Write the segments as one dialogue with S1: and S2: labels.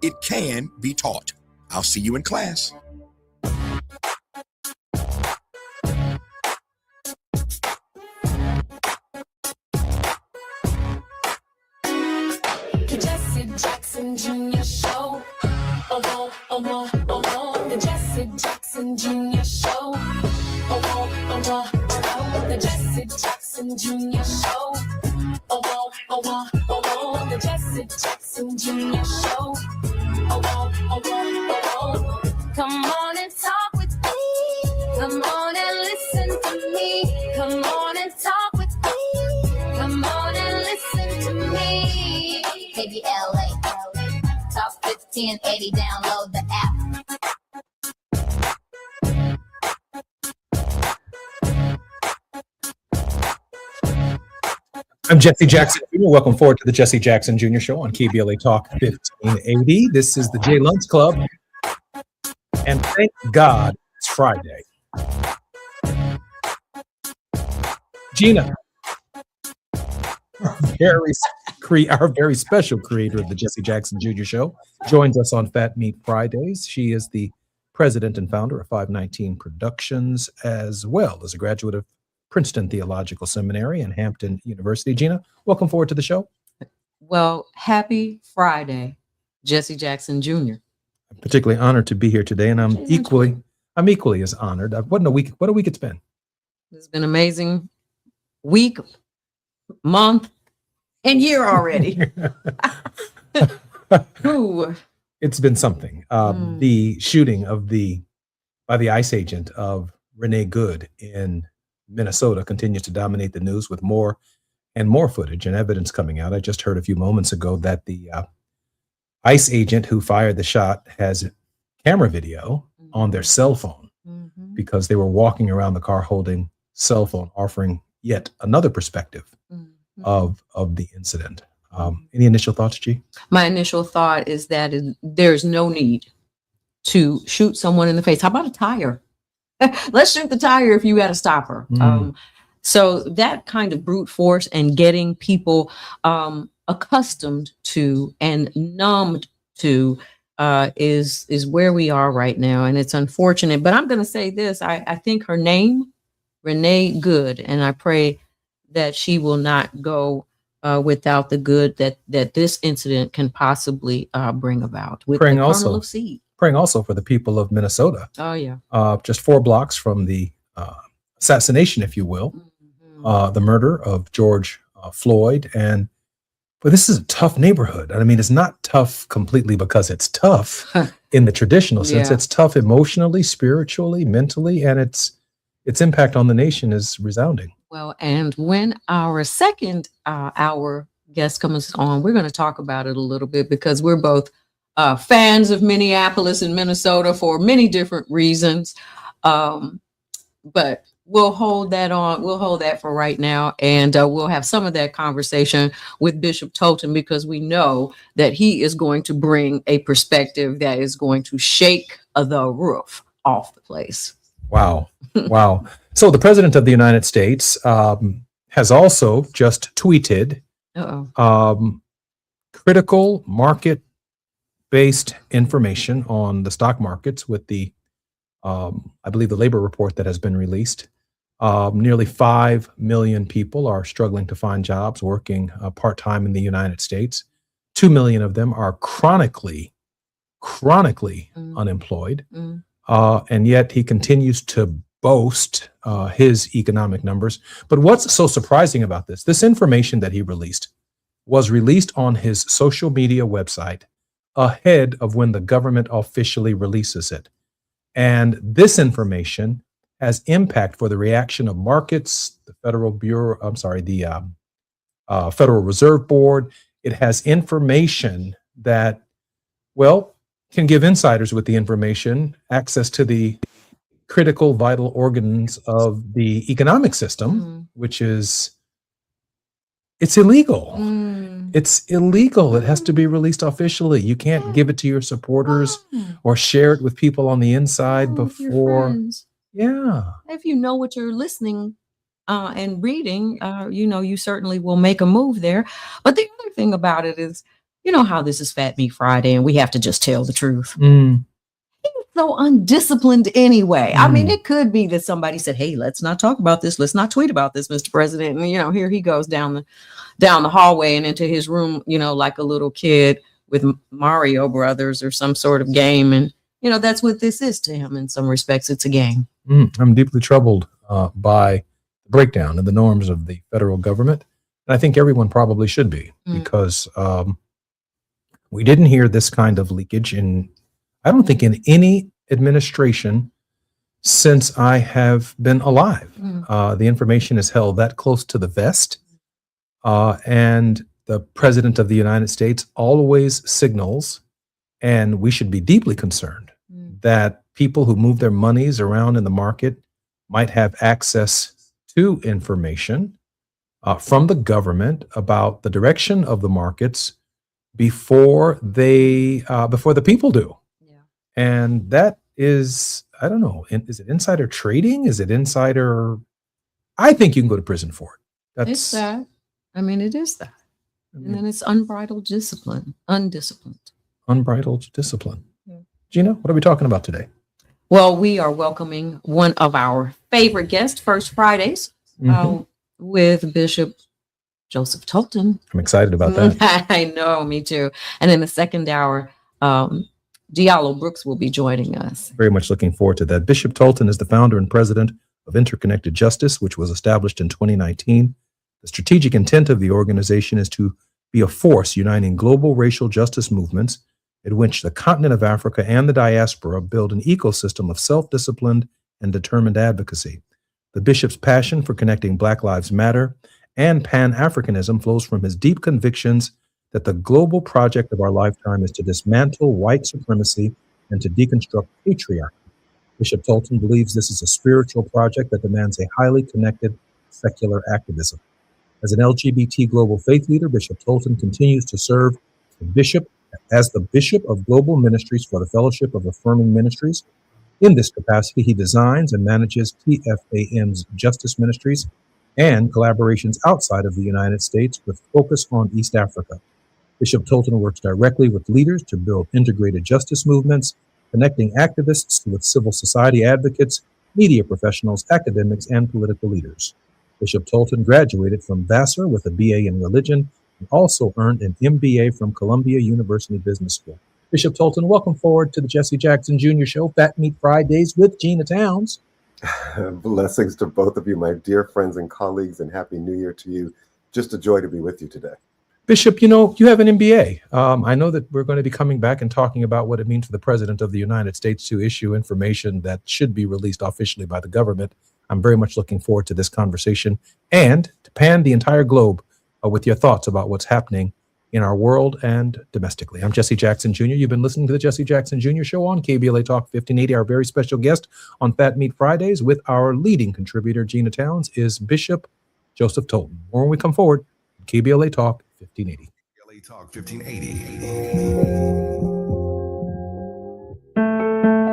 S1: it can be taught. I'll see you in class.
S2: The Jesse Jackson Jr. Show. The Jesse Jackson Jr. Show. The Jesse Jackson Jr. Show. The Jesse Jackson Jr. Show. Come on and talk with me. Come on and listen to me. Come on and talk with me. Come on and listen to me. KBLA, Talk 1580, download the app.
S3: I'm Jesse Jackson Jr. Welcome forward to the Jesse Jackson Jr. Show on KBLA Talk 1580. This is the J Lunch Club, and thank God it's Friday. Gina, our very special creator of the Jesse Jackson Jr. Show, joins us on Fat Meat Fridays. She is the president and founder of 519 Productions, as well as a graduate of Princeton Theological Seminary and Hampton University. Gina, welcome forward to the show.
S4: Well, happy Friday, Jesse Jackson Jr.
S3: I'm particularly honored to be here today, and I'm equally as honored. What a week it's been.
S4: It's been an amazing week, month, and year already. Ooh.
S3: It's been something. The shooting by the ICE agent of Renee Good in Minnesota continues to dominate the news, with more and more footage and evidence coming out. I just heard a few moments ago that the ICE agent who fired the shot has camera video on their cell phone because they were walking around the car holding cell phone, offering yet another perspective of the incident. Any initial thoughts, G?
S4: My initial thought is that there's no need to shoot someone in the face. How about a tire? Let's shoot the tire if you got to stop her. So that kind of brute force and getting people accustomed to and numbed to is where we are right now. And it's unfortunate. But I'm going to say this. I think her name, Renee Good, and I pray that she will not go without the good that this incident can possibly bring about. With
S3: Praying
S4: the
S3: also.
S4: kernel of seed.
S3: Praying also for the people of Minnesota.
S4: Oh, yeah.
S3: Just 4 blocks from the assassination, if you will, the murder of George Floyd. But this is a tough neighborhood. I mean, it's not tough completely because it's tough in the traditional sense.
S4: Yeah.
S3: It's tough emotionally, spiritually, mentally, and its impact on the nation is resounding.
S4: Well, and when our second hour guest comes on, we're going to talk about it a little bit because we're both fans of Minneapolis and Minnesota for many different reasons. But we'll hold that on. We'll hold that for right now. And we'll have some of that conversation with Bishop Tolton because we know that he is going to bring a perspective that is going to shake the roof off the place.
S3: Wow. Wow. So the president of the United States has also just tweeted critical market-based information on the stock markets with the, I believe, the labor report that has been released. Nearly 5 million people are struggling to find jobs working part-time in the United States. 2 million of them are chronically unemployed. And yet he continues to boast his economic numbers. But what's so surprising about this information that he released was released on his social media website ahead of when the government officially releases it. And this information has impact for the reaction of markets, the Federal Reserve Board. It has information that, well, can give insiders with the information access to the critical, vital organs of the economic system, which is, it's illegal. It's illegal. It has to be released officially. You can't give it to your supporters or share it with people on the inside before. Yeah.
S4: If you know what you're listening and reading, you certainly will make a move there. But the other thing about it is you know how this is Fat Meat Friday and we have to just tell the truth.
S3: Mm.
S4: So undisciplined anyway. I mean,
S3: Mm.
S4: it could be that somebody said, "Hey, let's not talk about this. Let's not tweet about this, Mr. President." And here he goes down the hallway and into his room, like a little kid with Mario Brothers or some sort of game. And that's what this is to him. In some respects, it's a game.
S3: I'm deeply troubled by the breakdown in the norms of the federal government. And I think everyone probably should be, because we didn't hear this kind of leakage I don't think in any administration since I have been alive. The information is held that close to the vest. And the President of the United States always signals, and we should be deeply concerned, that people who move their monies around in the market might have access to information from the government about the direction of the markets before the people do. And that is, I don't know, is it insider trading? Is it insider? I think you can go to prison for it.
S4: It's that. I mean, it is that. And then it's unbridled discipline, undisciplined.
S3: Unbridled discipline. Gina, what are we talking about today?
S4: Well, we are welcoming one of our favorite guests, First Fridays, with Bishop Joseph Tolton.
S3: I'm excited about that.
S4: I know, me too. And in the second hour, Diallo Brooks will be joining us.
S3: Very much looking forward to that. Bishop Tolton is the founder and president of Interconnected Justice, which was established in 2019. The strategic intent of the organization is to be a force uniting global racial justice movements in which the continent of Africa and the diaspora build an ecosystem of self-disciplined and determined advocacy. The bishop's passion for connecting Black Lives Matter and Pan-Africanism flows from his deep convictions that the global project of our lifetime is to dismantle white supremacy and to deconstruct patriarchy. Bishop Tolton believes this is a spiritual project that demands a highly connected secular activism. As an LGBT global faith leader, Bishop Tolton continues to serve as the Bishop of Global Ministries for the Fellowship of Affirming Ministries. In this capacity, he designs and manages TFAM's Justice Ministries and collaborations outside of the United States with focus on East Africa. Bishop Tolton works directly with leaders to build integrated justice movements, connecting activists with civil society advocates, media professionals, academics, and political leaders. Bishop Tolton graduated from Vassar with a BA in religion and also earned an MBA from Columbia University Business School. Bishop Tolton, welcome forward to the Jesse Jackson Jr. Show, Fat Meat Fridays with Gina Towns.
S5: Blessings to both of you, my dear friends and colleagues, and Happy New Year to you. Just a joy to be with you today.
S3: Bishop, you have an MBA. I know that we're going to be coming back and talking about what it means for the President of the United States to issue information that should be released officially by the government. I'm very much looking forward to this conversation and to pan the entire globe with your thoughts about what's happening in our world and domestically. I'm Jesse Jackson Jr. You've been listening to the Jesse Jackson Jr. Show on KBLA Talk 1580. Our very special guest on Fat Meat Fridays with our leading contributor, Gina Towns, is Bishop Joseph Tolton. More when we come forward, KBLA Talk 1580.
S1: KBLA Talk 1580.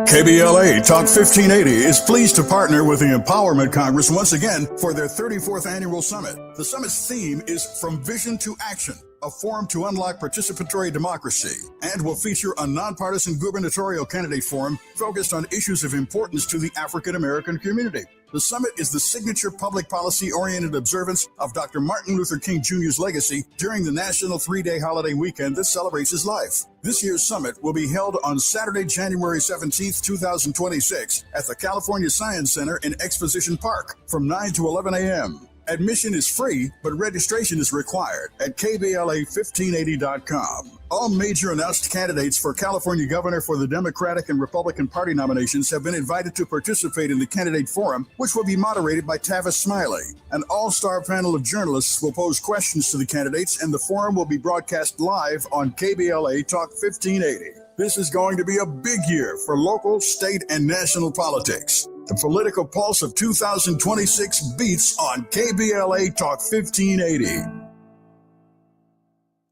S6: KBLA Talk 1580 is pleased to partner with the Empowerment Congress once again for their 34th annual summit. The summit's theme is From Vision to Action, a forum to unlock participatory democracy, and will feature a nonpartisan gubernatorial candidate forum focused on issues of importance to the African American community. The summit is the signature public policy-oriented observance of Dr. Martin Luther King Jr.'s legacy during the national 3-day holiday weekend that celebrates his life. This year's summit will be held on Saturday, January 17th, 2026 at the California Science Center in Exposition Park from 9 to 11 a.m. Admission is free, but registration is required at KBLA1580.com. All major announced candidates for California governor for the Democratic and Republican Party nominations have been invited to participate in the candidate forum, which will be moderated by Tavis Smiley. An all-star panel of journalists will pose questions to the candidates, and the forum will be broadcast live on KBLA Talk 1580. This is going to be a big year for local, state, and national politics. The political pulse of 2026 beats on KBLA Talk 1580.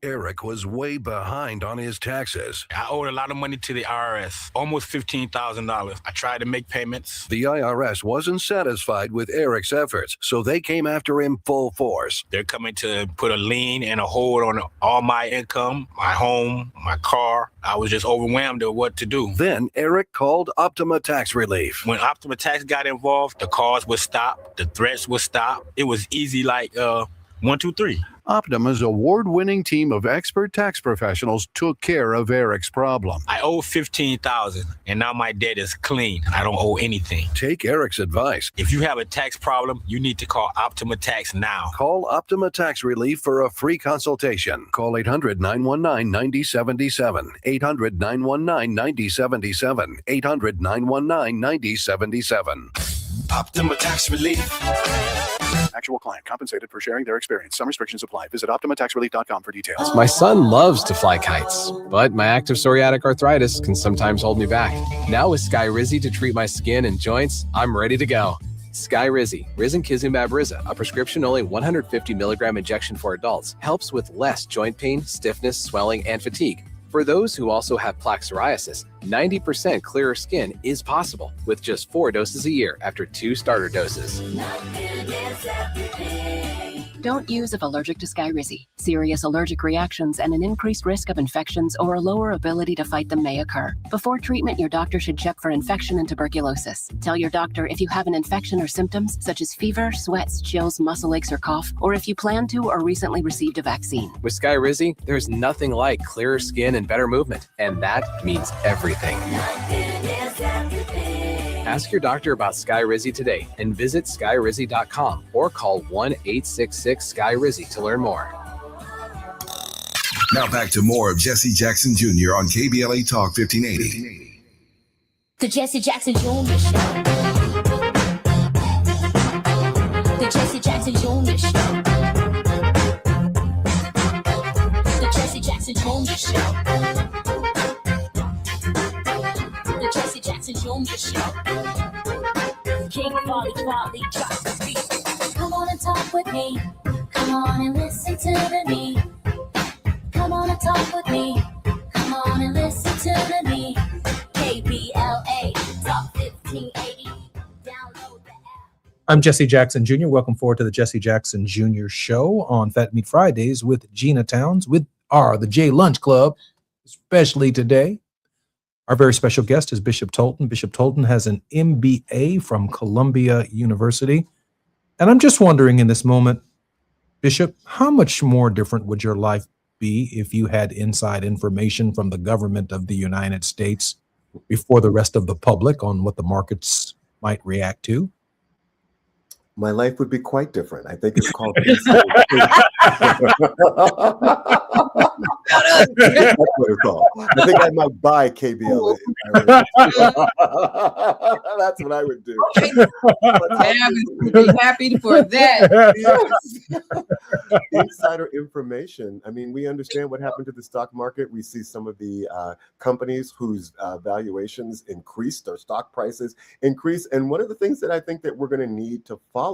S7: Eric was way behind on his taxes.
S8: I owed a lot of money to the IRS, almost $15,000. I tried to make payments.
S7: The IRS wasn't satisfied with Eric's efforts, so they came after him full force.
S8: They're coming to put a lien and a hold on all my income, my home, my car. I was just overwhelmed at what to do.
S7: Then Eric called Optima Tax Relief.
S8: When Optima Tax got involved, the calls would stop, the threats would stop. It was easy like 1, 2, 3.
S7: Optima's award-winning team of expert tax professionals took care of Eric's problem.
S8: I owe $15,000 and now my debt is clean. I don't owe anything.
S7: Take Eric's advice.
S8: If you have a tax problem, you need to call Optima Tax now.
S7: Call Optima Tax Relief for a free consultation. Call 800-919-9077. 800-919-9077. 800-919-9077.
S1: Optima Tax Relief.
S6: Actual client compensated for sharing their experience. Some restrictions apply. Visit OptimaTaxRelief.com for details.
S9: My son loves to fly kites, but my active psoriatic arthritis can sometimes hold me back. Now with Skyrizi to treat my skin and joints, I'm ready to go. Skyrizi, Risankizumab Riza, a prescription-only 150 milligram injection for adults, helps with less joint pain, stiffness, swelling, and fatigue. For those who also have plaque psoriasis, 90% clearer skin is possible with just 4 doses a year after 2 starter doses.
S10: Don't use if allergic to Skyrizi. Serious allergic reactions and an increased risk of infections or a lower ability to fight them may occur. Before treatment, your doctor should check for infection and tuberculosis. Tell your doctor if you have an infection or symptoms such as fever, sweats, chills, muscle aches, or cough, or if you plan to or recently received a vaccine.
S9: With Skyrizi, there's nothing like clearer skin and better movement, and that means everything. Ask your doctor about Skyrizi today and visit skyrizi.com or call 1-866-SKY-RIZZI to learn more.
S1: Now back to more of Jesse Jackson Jr. on KBLA Talk 1580.
S2: The Jesse Jackson Jr. Show. The Jesse Jackson Jr. Show. The Jesse Jackson Jr. Show. The Jesse Jackson Jr. Show. King Folly drops the beat. Come on and talk with me. Come on and listen to the me. Come on and talk with me. Come on and listen to the me. KBLA Talk 1580. Download the app.
S3: I'm Jesse Jackson Jr. Welcome forward to the Jesse Jackson Jr. Show on Fat Meat Fridays with Gina Towns with the J Lunch Club, especially today. Our very special guest is Bishop Tolton. Bishop Tolton has an MBA from Columbia University. And I'm just wondering in this moment, Bishop, how much more different would your life be if you had inside information from the government of the United States before the rest of the public on what the markets might react to?
S5: My life would be quite different. I think it's called. That's what it's called. I think I might buy KBLA. That's what I would do.
S4: Would be happy for that.
S5: Yes. Insider information. I mean, we understand what happened to the stock market. We see some of the companies whose valuations increased, or stock prices increase. And one of the things that I think that we're going to need to follow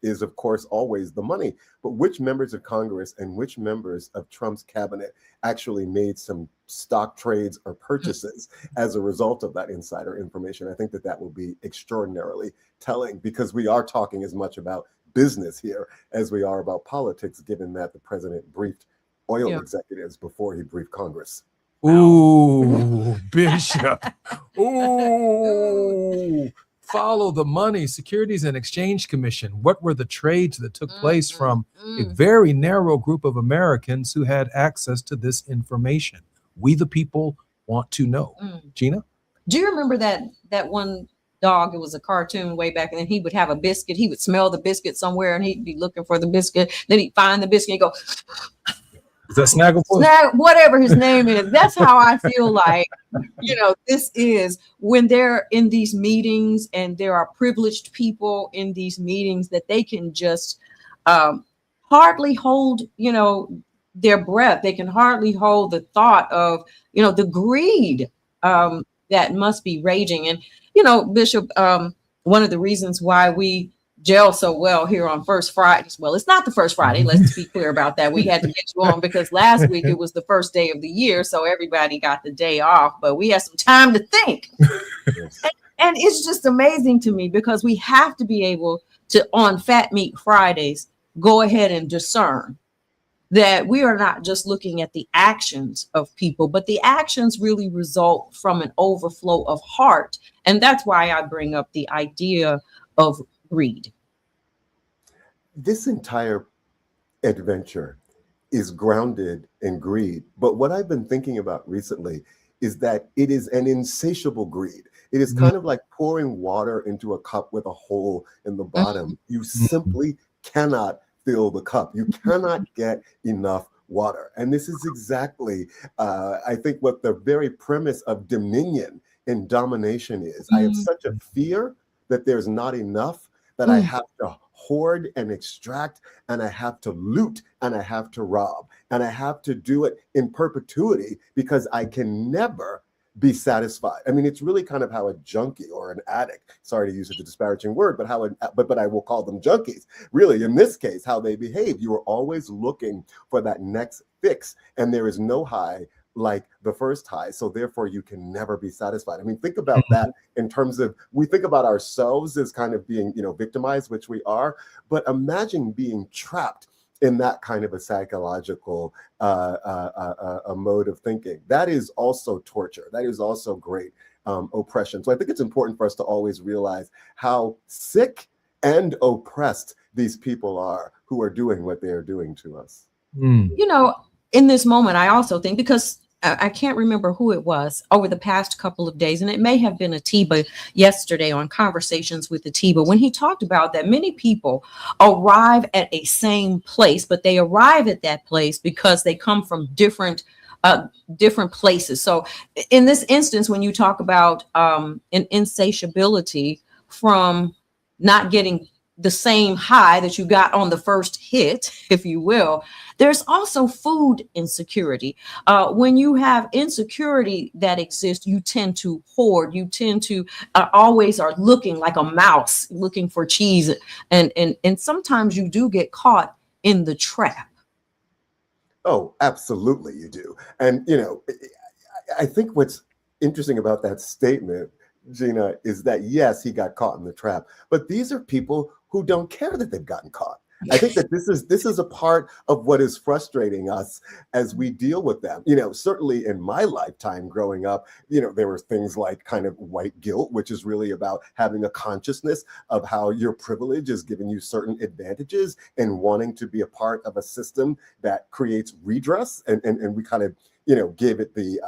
S5: is, of course, always the money. But which members of Congress and which members of Trump's cabinet actually made some stock trades or purchases as a result of that insider information? I think that that will be extraordinarily telling, because we are talking as much about business here as we are about politics, given that the president briefed oil executives before he briefed Congress.
S3: Ooh, Bishop. Ooh. Follow the money. Securities and Exchange Commission. What were the trades that took place from a very narrow group of Americans who had access to this information? We, the people, want to know. Gina?
S4: Do you remember that one dog? It was a cartoon way back, and then he would have a biscuit. He would smell the biscuit somewhere, and he'd be looking for the biscuit. Then he'd find the biscuit and go,
S3: Is that Snagglepuss?
S4: Whatever his name is. That's how I feel like, this is when they're in these meetings and there are privileged people in these meetings that they can just hardly hold, their breath. They can hardly hold the thought of, the greed that must be raging. And, Bishop, one of the reasons why we gel so well here on First Fridays. Well, it's not the first Friday. Let's be clear about that. We had to get you on because last week it was the first day of the year, so everybody got the day off, but we had some time to think. And it's just amazing to me because we have to be able to, on Fat Meat Fridays, go ahead and discern that we are not just looking at the actions of people, but the actions really result from an overflow of heart. And that's why I bring up the idea of greed.
S5: This entire adventure is grounded in greed. But what I've been thinking about recently is that it is an insatiable greed. It is kind of like pouring water into a cup with a hole in the bottom. You simply cannot fill the cup. You cannot get enough water. And this is exactly, I think, what the very premise of dominion and domination is. I have such a fear that there's not enough that I have to hoard and extract, and I have to loot, and I have to rob, and I have to do it in perpetuity because I can never be satisfied. I mean, it's really kind of how a junkie or an addict, sorry to use such a disparaging word, but but I will call them junkies, really, in this case, how they behave. You are always looking for that next fix, and there is no high like the first high, so therefore you can never be satisfied. I mean, think about that in terms of, we think about ourselves as kind of being, victimized, which we are, but imagine being trapped in that kind of a psychological a mode of thinking. That is also torture. That is also great oppression. So I think it's important for us to always realize how sick and oppressed these people are who are doing what they are doing to us.
S4: In this moment, I also think, because I can't remember who it was over the past couple of days, and it may have been Atiba yesterday on Conversations with Atiba, when he talked about that many people arrive at a same place, but they arrive at that place because they come from different places. So in this instance, when you talk about an insatiability from not getting the same high that you got on the first hit, if you will, there's also food insecurity. When you have insecurity that exists, you tend to hoard. You tend to always are looking like a mouse, looking for cheese. And sometimes you do get caught in the trap.
S5: Oh, absolutely you do. And, I think what's interesting about that statement, Gina, is that, yes, he got caught in the trap, but these are people who don't care that they've gotten caught. I think that this is a part of what is frustrating us as we deal with them. Certainly in my lifetime growing up, there were things like kind of white guilt, which is really about having a consciousness of how your privilege is giving you certain advantages and wanting to be a part of a system that creates redress. And we kind of give it the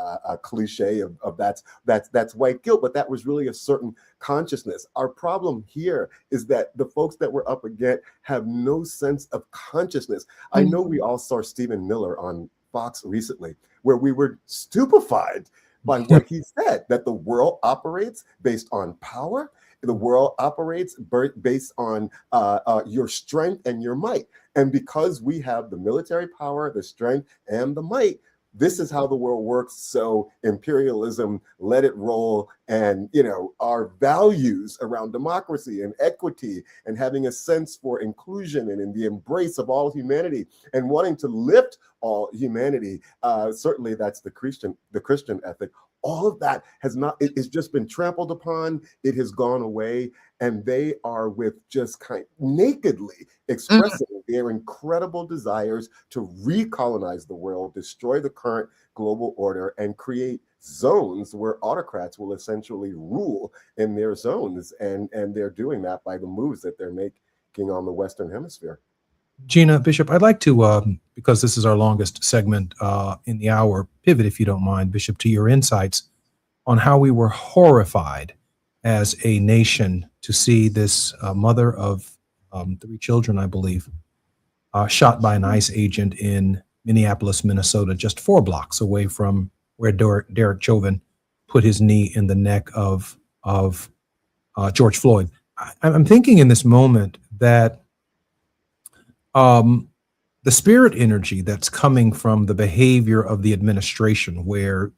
S5: cliche of that's white guilt, but that was really a certain consciousness. Our problem here is that the folks that we're up against have no sense of consciousness. I know we all saw Stephen Miller on Fox recently, where we were stupefied by what he said, that the world operates based on power. The world operates based on your strength and your might. And because we have the military power, the strength, and the might, this is how the world works. So imperialism, let it roll. And, our values around democracy and equity and having a sense for inclusion and in the embrace of all humanity and wanting to lift all humanity. Certainly that's the Christian ethic. All of that it's just been trampled upon. It has gone away. And they are with just kind of nakedly expressing their incredible desires to recolonize the world, destroy the current global order, and create zones where autocrats will essentially rule in their zones. And they're doing that by the moves that they're making on the Western Hemisphere.
S3: Gina, Bishop, I'd like to, because this is our longest segment in the hour, pivot, if you don't mind, Bishop, to your insights on how we were horrified as a nation to see this mother of 3 children, I believe, shot by an ICE agent in Minneapolis, Minnesota, just 4 blocks away from where Derek Chauvin put his knee in the neck of George Floyd. I'm thinking in this moment that the spirit energy that's coming from the behavior of the administration, where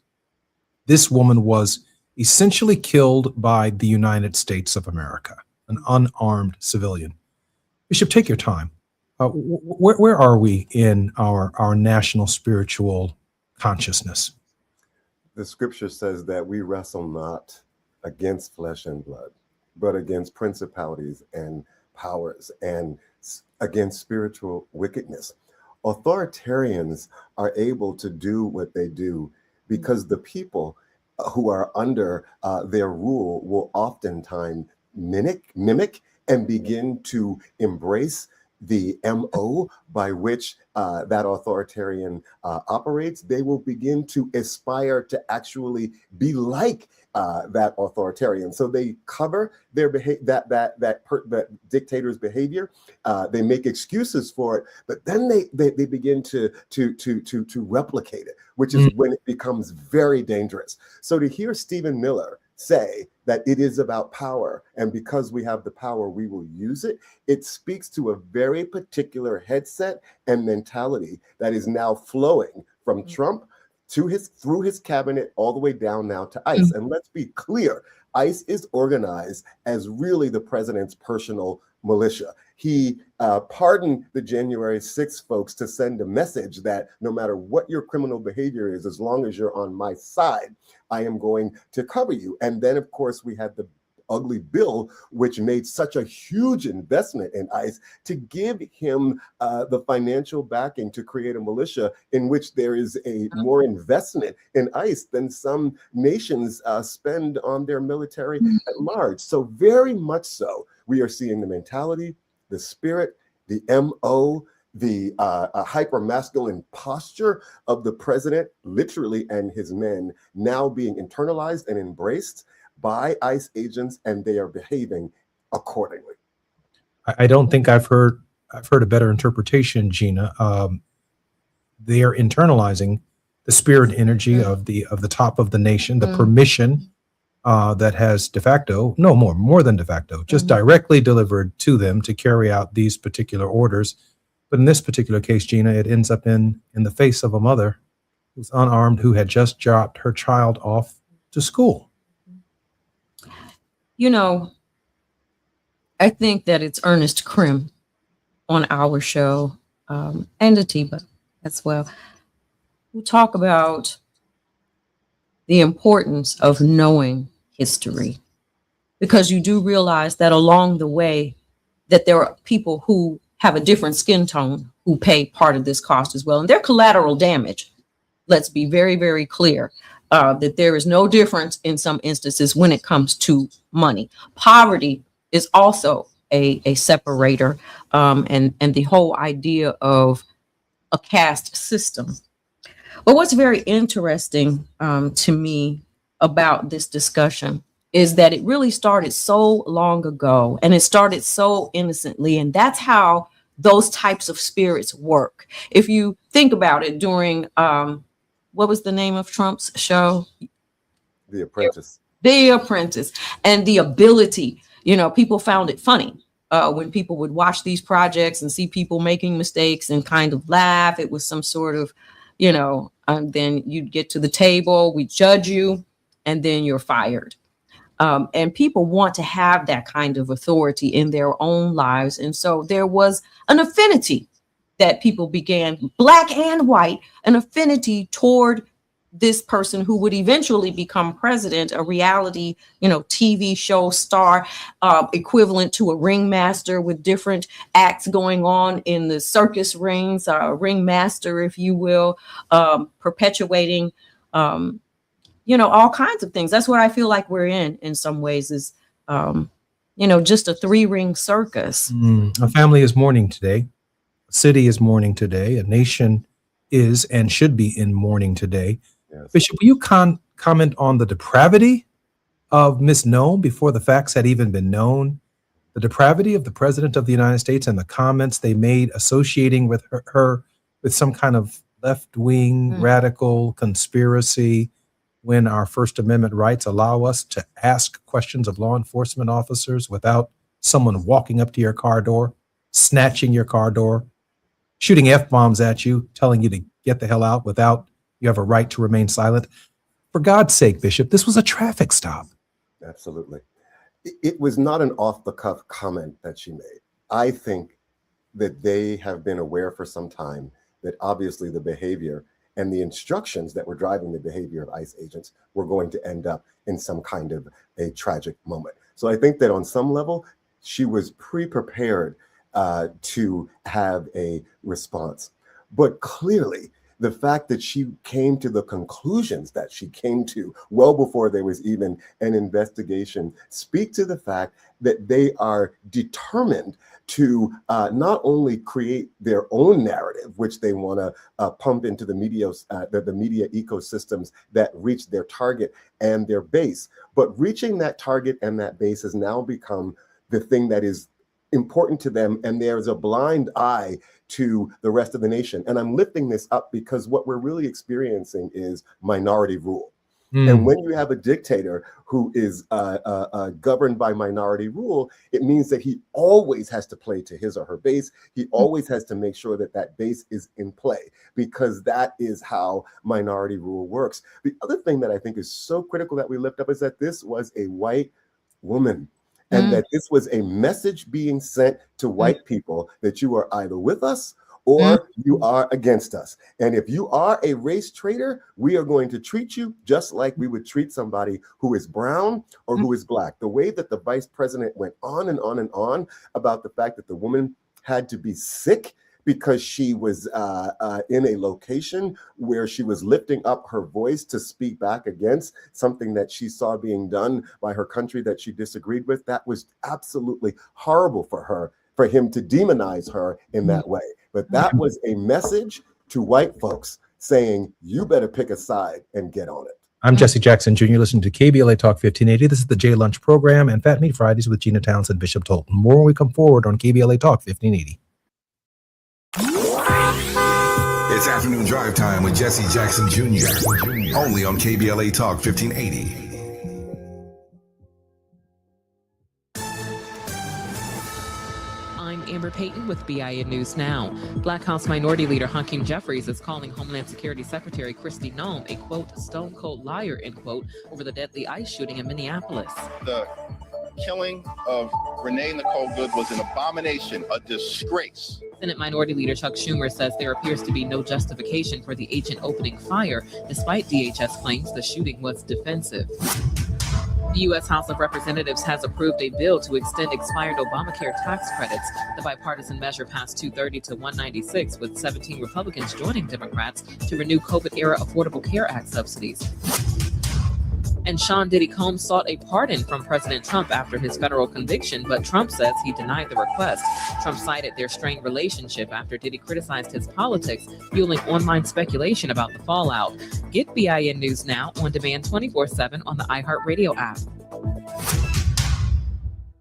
S3: this woman was essentially killed by the United States of America, an unarmed civilian, Bishop, take your time. Where are we in our national spiritual consciousness?
S5: The scripture says that we wrestle not against flesh and blood, but against principalities and powers and against spiritual wickedness. Authoritarians are able to do what they do because the people who are under their rule will oftentimes mimic and begin to embrace the MO by which that authoritarian operates. They will begin to aspire to actually be like that authoritarian. So they cover their that dictator's behavior. They make excuses for it, but then they begin to replicate it, which is when it becomes very dangerous. So to hear Stephen Miller say that it is about power, and because we have the power, we will use it. It speaks to a very particular headset and mentality that is now flowing from Trump through his cabinet all the way down now to ICE. And let's be clear, ICE is organized as really the president's personal militia. He pardoned the January 6th folks to send a message that no matter what your criminal behavior is, as long as you're on my side, I am going to cover you. And then, of course, we had the ugly bill, which made such a huge investment in ICE to give him the financial backing to create a militia in which there is a more investment in ICE than some nations spend on their military at large. So very much so, we are seeing the mentality, the spirit, the MO, the hyper-masculine posture of the president, literally, and his men now being internalized and embraced by ICE agents, and they are behaving accordingly.
S3: I don't think I've heard a better interpretation, Gina. They are internalizing the spirit and energy of the top of the nation, the permission that has de facto, more than de facto, just directly delivered to them to carry out these particular orders. But in this particular case, Gina, it ends up in the face of a mother who's unarmed, who had just dropped her child off to school.
S4: You know, I think that it's Ernest Krim on our show, and Atiba as well, who talk about the importance of knowing history, because you do realize that along the way that there are people who have a different skin tone who pay part of this cost as well, and they're collateral damage. Let's be very, very clear that there is no difference in some instances when it comes to money. Poverty is also a separator, and the whole idea of a caste system. But what's very interesting to me about this discussion is that it really started so long ago, and it started so innocently, and that's how those types of spirits work. If you think about it, during what was the name of Trump's show?
S5: The Apprentice.
S4: The Apprentice. And the ability, people found it funny when people would watch these projects and see people making mistakes and kind of laugh. It was some sort of, and then you'd get to the table, we judge you, and then you're fired. And people want to have that kind of authority in their own lives. And so there was an affinity that people began, black and white, an affinity toward this person who would eventually become president, a reality, TV show star, equivalent to a ringmaster with different acts going on in the circus rings, ringmaster, if you will, perpetuating, all kinds of things. That's what I feel like we're in some ways is, just a 3-ring circus.
S3: A family is mourning today. A city is mourning today. A nation is and should be in mourning today. Yes. Bishop, will you comment on the depravity of Miss Nome before the facts had even been known? The depravity of the president of the United States and the comments they made associating with her with some kind of left-wing radical conspiracy, when our First Amendment rights allow us to ask questions of law enforcement officers without someone walking up to your car door, snatching your car door, shooting F-bombs at you, telling you to get the hell out without you have a right to remain silent. For God's sake, Bishop, this was a traffic stop.
S5: Absolutely. It was not an off-the-cuff comment that she made. I think that they have been aware for some time that obviously the behavior and the instructions that were driving the behavior of ICE agents were going to end up in some kind of a tragic moment. So I think that on some level, she was pre-prepared to have a response. But clearly, the fact that she came to the conclusions that she came to well before there was even an investigation speak to the fact that they are determined to not only create their own narrative, which they want to pump into the media ecosystems that reach their target and their base, but reaching that target and that base has now become the thing that is important to them, and there's a blind eye to the rest of the nation. And I'm lifting this up because what we're really experiencing is minority rule. And when you have a dictator who is governed by minority rule, it means that he always has to play to his or her base. He always has to make sure that that base is in play, because that is how minority rule works. The other thing that I think is so critical that we lift up is that this was a white woman. And that this was a message being sent to white people that you are either with us or you are against us. And if you are a race traitor, we are going to treat you just like we would treat somebody who is brown or who is black. The way that the vice president went on and on and on about the fact that the woman had to be sick because she was in a location where she was lifting up her voice to speak back against something that she saw being done by her country that she disagreed with. That was absolutely horrible for him to demonize her in that way. But that was a message to white folks saying, you better pick a side and get on it.
S3: I'm Jesse Jackson Jr., listening to KBLA Talk 1580. This is the J Lunch program and Fat Meat Fridays with Gina Townsend, Bishop Tolton. More when we come forward on KBLA Talk 1580.
S1: It's afternoon drive time with Jesse Jackson Jr. Only on KBLA Talk 1580.
S11: I'm Amber Payton with BIN News Now. Black House Minority Leader Hakeem Jeffries is calling Homeland Security Secretary Kristi Noem a, quote, stone cold liar, end quote, over the deadly ICE shooting in Minneapolis.
S12: The killing of Renee Nicole Good was an abomination, a disgrace.
S11: Senate Minority Leader Chuck Schumer says there appears to be no justification for the agent opening fire, despite DHS claims the shooting was defensive. The U.S. House of Representatives has approved a bill to extend expired Obamacare tax credits. The bipartisan measure passed 230 to 196, with 17 Republicans joining Democrats to renew COVID-era Affordable Care Act subsidies. And Sean Diddy Combs sought a pardon from President Trump after his federal conviction, but Trump says he denied the request. Trump cited their strained relationship after Diddy criticized his politics, fueling online speculation about the fallout. Get BIN News Now on demand 24/7 on the iHeartRadio app.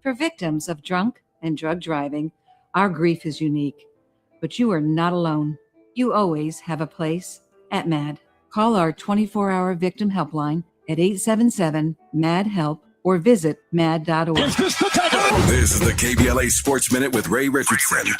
S13: For victims of drunk and drug driving, our grief is unique, but you are not alone. You always have a place at MAD. Call our 24-hour victim helpline at 877-MAD-HELP or visit mad.org.
S1: This is the KBLA Sports Minute with Ray Richardson.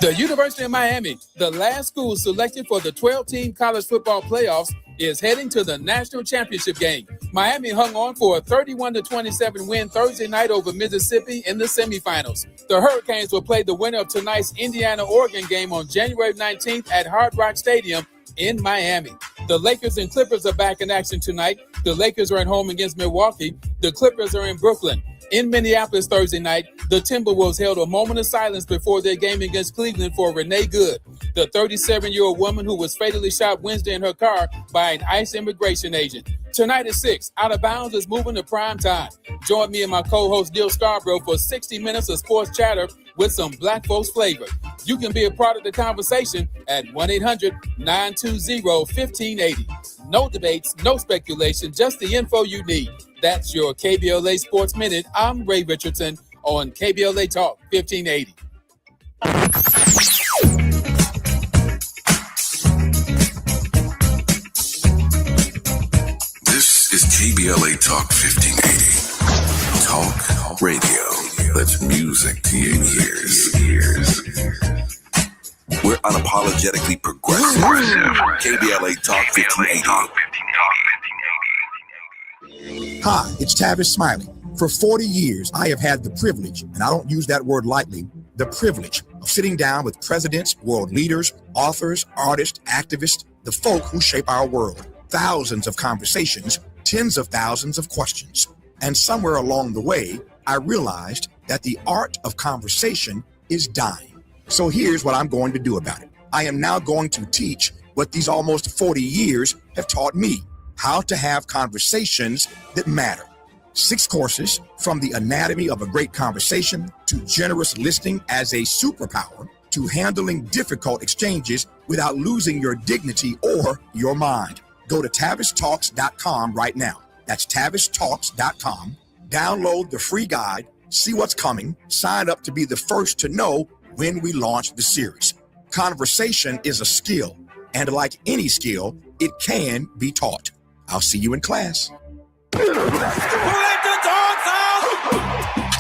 S14: The University of Miami, the last school selected for the 12-team college football playoffs, is heading to the national championship game. Miami hung on for a 31-27 win Thursday night over Mississippi in the semifinals. The Hurricanes will play the winner of tonight's Indiana-Oregon game on January 19th at Hard Rock Stadium in Miami. The Lakers and Clippers are back in action tonight. The Lakers are at home against Milwaukee. The Clippers are in Brooklyn. In Minneapolis Thursday night, the Timberwolves held a moment of silence before their game against Cleveland for Renee Good, the 37-year-old woman who was fatally shot Wednesday in her car by an ICE immigration agent. Tonight at 6, Out of Bounds is moving to prime time. Join me and my co-host Gil Scarborough for 60 minutes of sports chatter with some black folks flavor. You can be a part of the conversation at 1-800-920-1580. No debates, no speculation, just the info you need. That's your KBLA Sports Minute. I'm Ray Richardson on KBLA Talk 1580.
S1: This is KBLA Talk 1580. Talk radio. That's music to your ears. We're unapologetically progressive. KBLA Talk 1580.
S15: Hi, it's Tavis Smiley. For 40 years, I have had the privilege, and I don't use that word lightly, the privilege of sitting down with presidents, world leaders, authors, artists, activists, the folk who shape our world. Thousands of conversations, tens of thousands of questions. And somewhere along the way, I realized that the art of conversation is dying. So here's what I'm going to do about it. I am now going to teach what these almost 40 years have taught me, how to have conversations that matter. 6 courses, from the anatomy of a great conversation to generous listening as a superpower to handling difficult exchanges without losing your dignity or your mind. Go to TavisTalks.com right now. That's TavisTalks.com. Download the free guide, see what's coming, sign up to be the first to know when we launch the series. Conversation is a skill, and like any skill, it can be taught. I'll see you in class.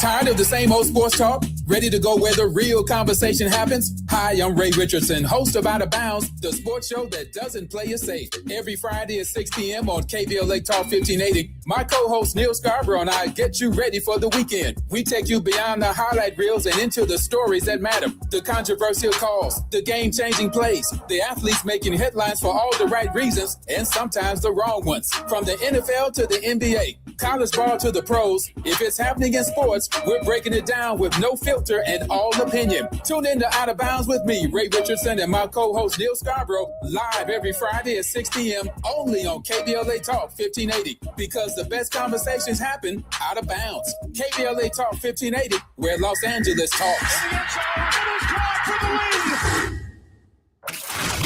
S14: Tired of the same old sports talk? Ready to go where the real conversation happens? Hi, I'm Ray Richardson, host of Out of Bounds, the sports show that doesn't play it safe. Every Friday at 6 p.m. on KBLA Talk 1580, my co-host Neil Scarborough and I get you ready for the weekend. We take you beyond the highlight reels and into the stories that matter. The controversial calls, the game-changing plays, the athletes making headlines for all the right reasons and sometimes the wrong ones. From the NFL to the NBA, college ball to the pros, if it's happening in sports, we're breaking it down with no filter and all opinion. Tune in to Out of Bounds with me, Ray Richardson, and my co-host Neil Scarborough, live every Friday at 6 p.m. only on KBLA Talk 1580, because the best conversations happen out of bounds. KBLA Talk 1580, where Los Angeles talks.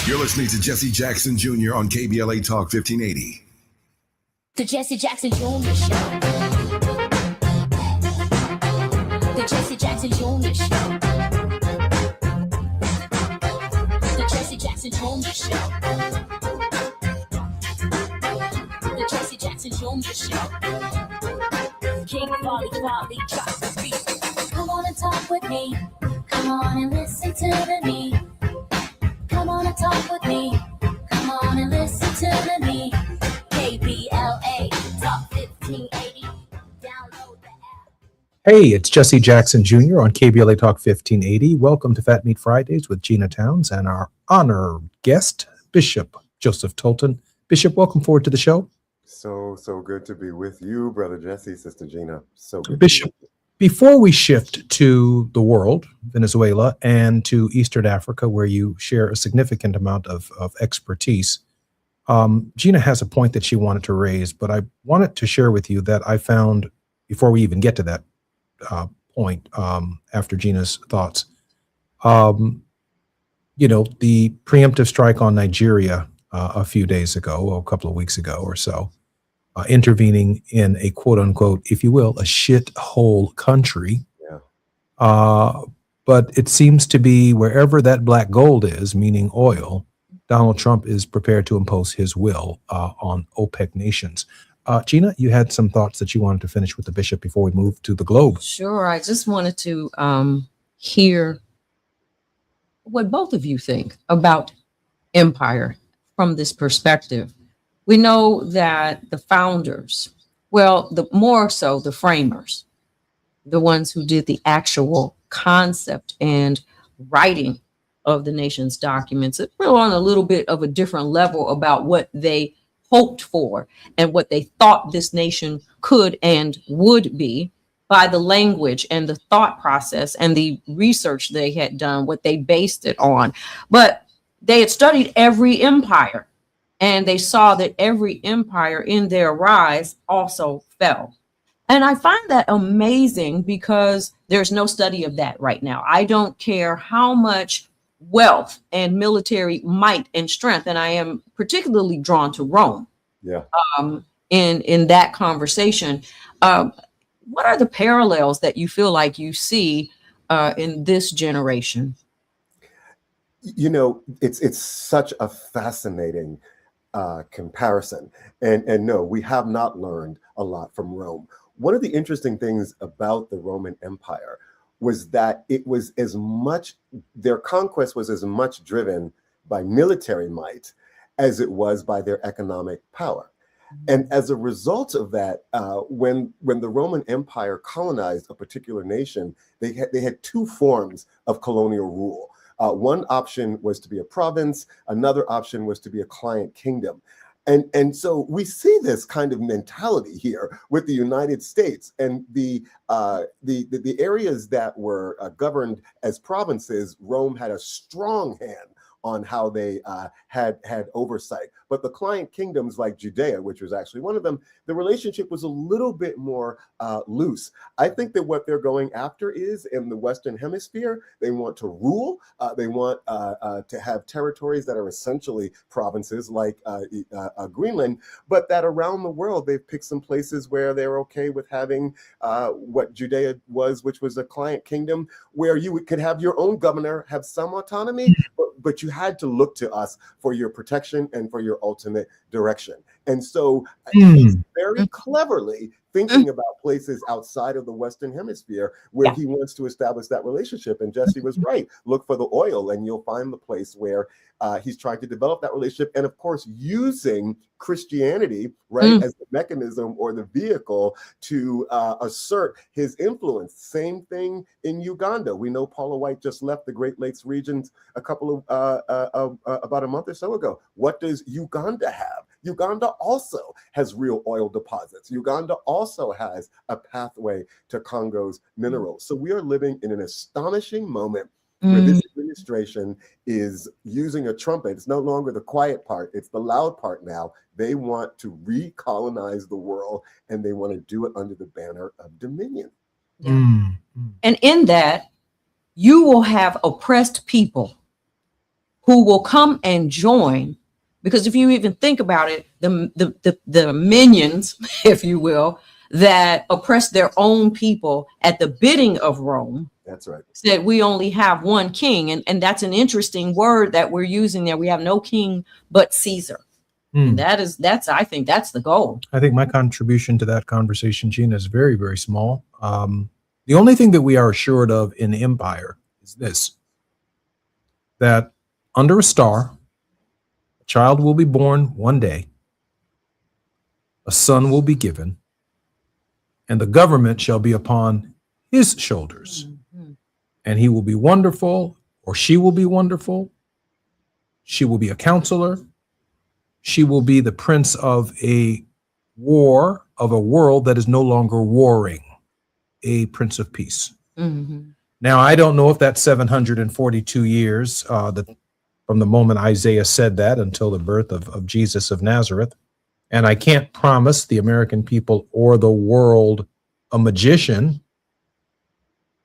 S1: You're listening to Jesse Jackson Jr. on KBLA Talk 1580.
S2: The Jesse Jackson Jr. Show. The Jesse Jackson Jr. Show. The Jesse Jackson Jr. Show. The Jesse Jackson Jr. Show. King Folly drop the beat. Come on and talk with me. Come on and listen to the me. Come on and talk with me. Come on and listen to the me. KBLA Talk 1580. Download the app.
S3: Hey, it's Jesse Jackson Jr. on KBLA Talk 1580. Welcome to Fat Meat Fridays with Gina Towns and our honored guest, Bishop Joseph Tolton. Bishop, welcome forward to the show.
S5: So good to be with you, Brother Jesse, Sister Gina. So good.
S3: Bishop, before we shift to the world, Venezuela, and to Eastern Africa, where you share a significant amount of expertise, Gina has a point that she wanted to raise, but I wanted to share with you that I found, before we even get to that point, after Gina's thoughts, the preemptive strike on Nigeria a few days ago, a couple of weeks ago or so, intervening in a quote unquote, if you will, a shithole country.
S5: Yeah.
S3: But it seems to be wherever that black gold is, meaning oil, Donald Trump is prepared to impose his will on OPEC nations. Gina, you had some thoughts that you wanted to finish with the bishop before we move to the globe.
S4: Sure. I just wanted to hear what both of you think about empire from this perspective. We know that the founders, more so the framers, the ones who did the actual concept and writing of the nation's documents, we're on a little bit of a different level about what they hoped for and what they thought this nation could and would be by the language and the thought process and the research they had done, what they based it on. But they had studied every empire, and they saw that every empire in their rise also fell. And I find that amazing because there's no study of that right now. I don't care how much wealth and military might and strength, and I am particularly drawn to Rome.
S5: Yeah.
S4: In that conversation, what are the parallels that you feel like you see in this generation?
S5: It's such a fascinating comparison, and no, we have not learned a lot from Rome. One of the interesting things about the Roman Empire was that their conquest was as much driven by military might as it was by their economic power. And as a result of that, when the Roman Empire colonized a particular nation, they had two forms of colonial rule. One option was to be a province. Another option was to be a client kingdom. And so we see this kind of mentality here with the United States, and the areas that were governed as provinces. Rome had a strong hand on how they had oversight. But the client kingdoms like Judea, which was actually one of them, the relationship was a little bit more loose. I think that what they're going after is, in the Western Hemisphere, they want to rule. They want to have territories that are essentially provinces like Greenland, but that around the world, they've picked some places where they're okay with having what Judea was, which was a client kingdom, where you could have your own governor, have some autonomy, but you had to look to us for your protection and for your ultimate direction. And so he's very cleverly thinking about places outside of the Western Hemisphere where he wants to establish that relationship. And Jesse was right. Look for the oil and you'll find the place where he's trying to develop that relationship. And of course, using Christianity, right, as the mechanism or the vehicle to assert his influence. Same thing in Uganda. We know Paula White just left the Great Lakes regions a couple of about a month or so ago. What does Uganda have? Uganda also has real oil deposits. Uganda also has a pathway to Congo's minerals. So we are living in an astonishing moment where this administration is using a trumpet. It's no longer the quiet part, it's the loud part now. They want to recolonize the world, and they want to do it under the banner of dominion.
S4: And in that, you will have oppressed people who will come and join. Because if you even think about it, the minions, if you will, that oppress their own people at the bidding of Rome.
S5: That's right.
S4: Said we only have one king. And that's an interesting word that we're using there. We have no king but Caesar. And I think that's the goal.
S3: I think my contribution to that conversation, Gina, is very, very small. The only thing that we are assured of in empire is this, that under a star, a child will be born one day, a son will be given, and the government shall be upon his shoulders. And he will be wonderful, or she will be wonderful. She will be a counselor. She will be the prince of a war, of a world that is no longer warring, a prince of peace. Now, I don't know if that's 742 years from the moment Isaiah said that until the birth of Jesus of Nazareth. And I can't promise the American people or the world a magician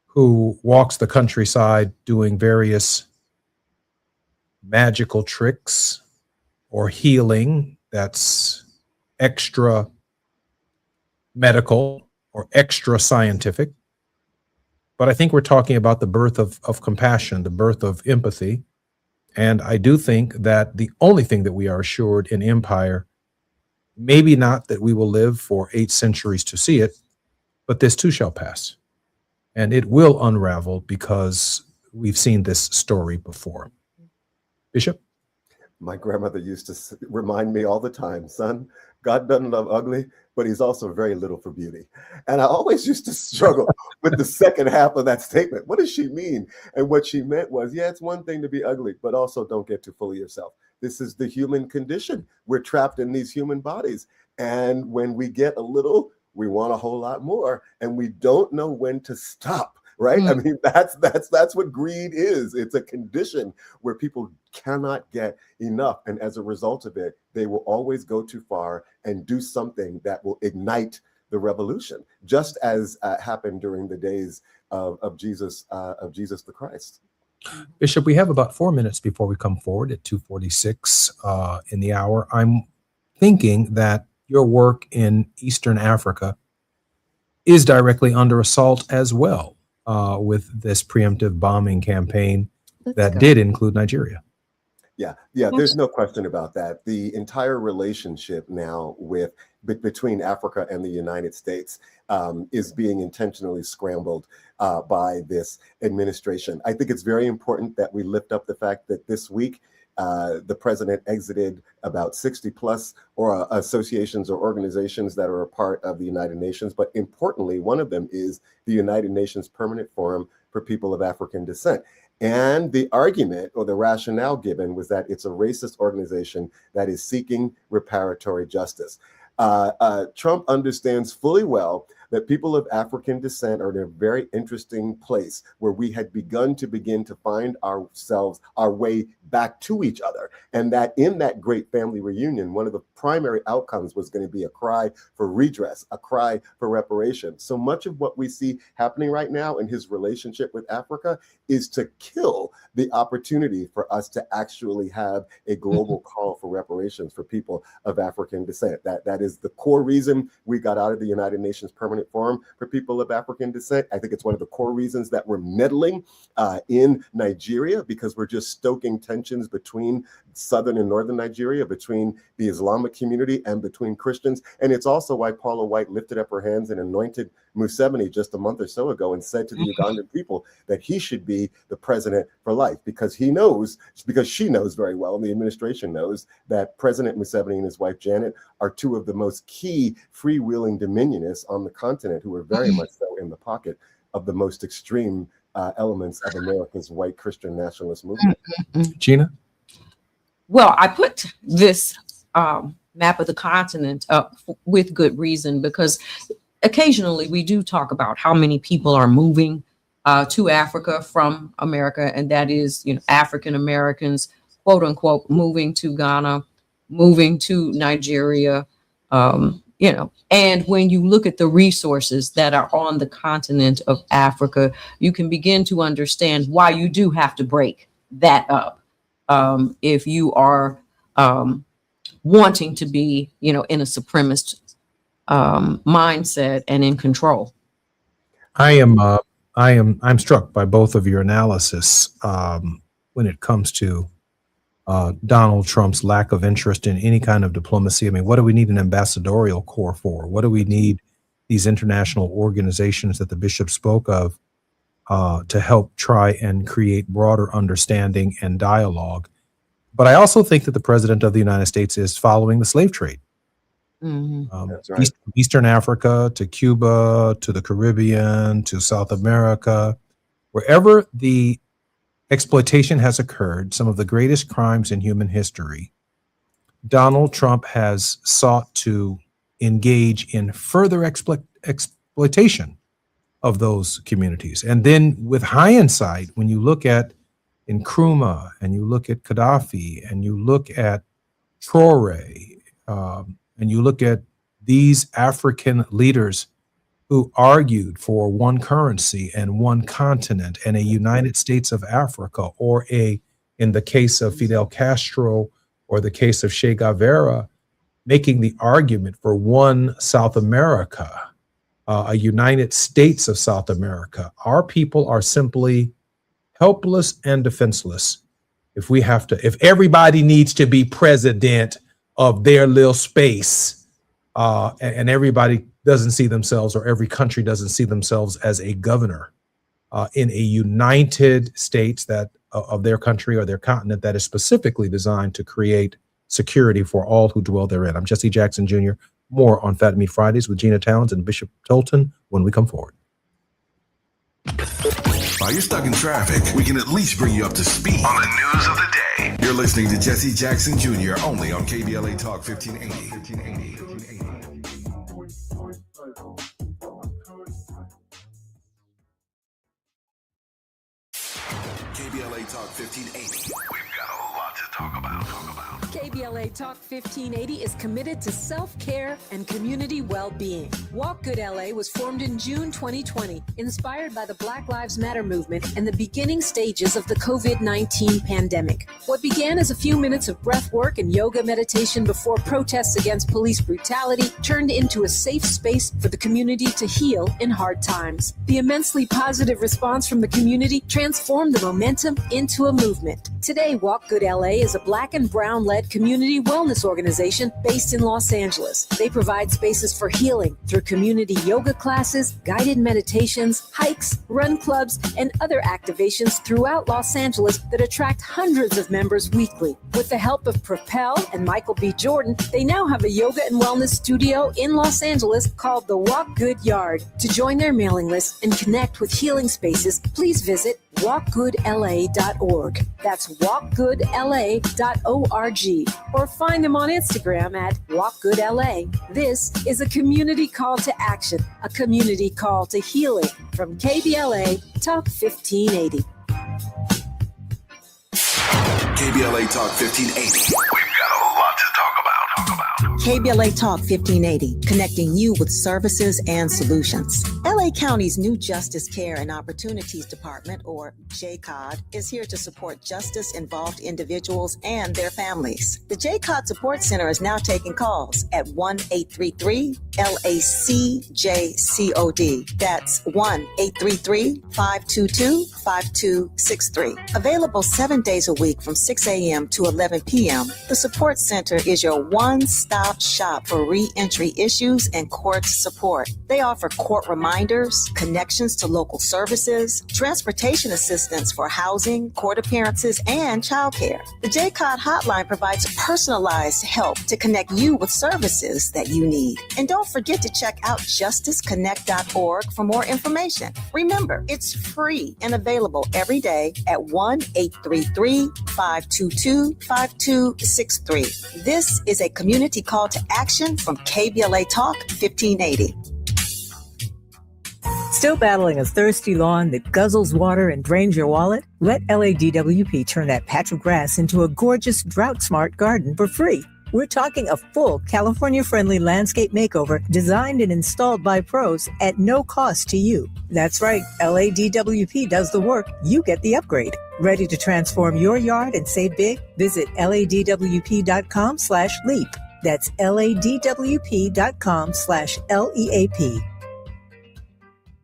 S3: who walks the countryside doing various magical tricks or healing that's extra medical or extra scientific. But I think we're talking about the birth of compassion, the birth of empathy. And I do think that the only thing that we are assured in empire, maybe not that we will live for 8 centuries to see it, but this too shall pass. And it will unravel because we've seen this story before. Bishop?
S5: My grandmother used to remind me all the time, son, God doesn't love ugly, but he's also very little for beauty. And I always used to struggle with the second half of that statement. What does she mean? And what she meant was, yeah, it's one thing to be ugly, but also don't get too full of yourself. This is the human condition. We're trapped in these human bodies. And when we get a little, we want a whole lot more. And we don't know when to stop. Right? I mean, that's what greed is. It's a condition where people cannot get enough. And as a result of it, they will always go too far and do something that will ignite the revolution, just as happened during the days of Jesus the Christ.
S3: Bishop, we have about 4 minutes before we come forward at 2:46 in the hour. I'm thinking that your work in Eastern Africa is directly under assault as well. With this preemptive bombing campaign that did include Nigeria.
S5: Yeah, there's no question about that. The entire relationship now between Africa and the United States is being intentionally scrambled by this administration. I think it's very important that we lift up the fact that this week the president exited about 60 plus associations or organizations that are a part of the United Nations. But importantly, one of them is the United Nations Permanent Forum for People of African Descent. And the argument or the rationale given was that it's a racist organization that is seeking reparatory justice. Trump understands fully well that people of African descent are in a very interesting place where we had begun to find ourselves, our way back to each other. And that in that great family reunion, one of the primary outcomes was going to be a cry for redress, a cry for reparations. So much of what we see happening right now in his relationship with Africa is to kill the opportunity for us to actually have a global call for reparations for people of African descent. That is the core reason we got out of the United Nations Permanent Forum for People of African Descent. I think it's one of the core reasons that we're meddling in Nigeria, because we're just stoking tensions between southern and northern Nigeria, between the Islamic community and between Christians. And it's also why Paula White lifted up her hands and anointed Museveni just a month or so ago and said to the Ugandan people that he should be the president for life, because she knows very well, and the administration knows, that President Museveni and his wife Janet are two of the most key freewheeling dominionists on the continent, who are very much so in the pocket of the most extreme elements of America's white Christian nationalist movement.
S3: Gina?
S4: Well, I put this map of the continent up with good reason, because occasionally we do talk about how many people are moving to Africa from America, and that is, African Americans, quote unquote, moving to Ghana, moving to Nigeria, and when you look at the resources that are on the continent of Africa, you can begin to understand why you do have to break that up. If you are wanting to be, in a supremacist mindset and in control.
S3: I'm struck by both of your analysis when it comes to Donald Trump's lack of interest in any kind of diplomacy. I mean, what do we need an ambassadorial corps for? What do we need these international organizations that the bishop spoke of to help try and create broader understanding and dialogue? But I also think that the president of the United States is following the slave trade.
S5: That's right.
S3: Eastern Africa to Cuba to the Caribbean to South America, wherever the exploitation has occurred, some of the greatest crimes in human history, Donald Trump has sought to engage in further exploitation of those communities. And then with hindsight, when you look at Nkrumah and you look at Gaddafi and you look at Traoré, and you look at these African leaders who argued for one currency and one continent and a United States of Africa, or in the case of Fidel Castro or the case of Che Guevara, making the argument for one South America, a United States of South America. Our people are simply helpless and defenseless if everybody needs to be president of their little space, and everybody doesn't see themselves, or every country doesn't see themselves as a governor in a United States that of their country or their continent that is specifically designed to create security for all who dwell therein. I'm Jesse Jackson Jr. More on Fat Meat Fridays with Gina Towns and Bishop Tolton when we come forward.
S1: While you're stuck in traffic, we can at least bring you up to speed on the news of the day. You're listening to Jesse Jackson Jr. only on KBLA Talk 1580. KBLA Talk 1580. We've got a lot to talk about.
S16: KBLA Talk 1580 is committed to self-care and community well-being. Walk Good LA was formed in June 2020, inspired by the Black Lives Matter movement and the beginning stages of the COVID-19 pandemic. What began as a few minutes of breath work and yoga meditation before protests against police brutality turned into a safe space for the community to heal in hard times. The immensely positive response from the community transformed the momentum into a movement. Today, Walk Good LA KBLA is a Black and Brown led community wellness organization based in Los Angeles. They provide spaces for healing through community yoga classes, guided meditations, hikes, run clubs, and other activations throughout Los Angeles that attract hundreds of members weekly. With the help of Propel and Michael B. Jordan, they now have a yoga and wellness studio in Los Angeles called the Walk Good Yard. To join their mailing list and connect with healing spaces, please visit walkgoodla.org. That's walkgoodla.org. Or find them on Instagram at walkgoodla. This is a community call to action, a community call to healing from KBLA Talk 1580.
S1: KBLA Talk 1580. We've got a lot to talk about.
S17: KBLA Talk 1580, connecting you with services and solutions. LA County's new Justice Care and Opportunities Department, or JCOD, is here to support justice-involved individuals and their families. The JCOD Support Center is now taking calls at 1-833-LACJCOD. That's 1-833-522-5263. Available 7 days a week from 6 a.m. to 11 p.m., the Support Center is your one-stop shop for re-entry issues and court support. They offer court reminders, connections to local services, transportation assistance for housing, court appearances, and childcare. The JCOD hotline provides personalized help to connect you with services that you need. And don't forget to check out justiceconnect.org for more information. Remember, it's free and available every day at 1-833-522-5263. This is a community call to action from KBLA Talk 1580.
S18: Still battling a thirsty lawn that guzzles water and drains your wallet? Let LADWP turn that patch of grass into a gorgeous drought-smart garden for free. We're talking a full California-friendly landscape makeover designed and installed by pros at no cost to you. That's right, LADWP does the work, you get the upgrade. Ready to transform your yard and save big? Visit ladwp.com/leap. That's ladwp.com/LEAP.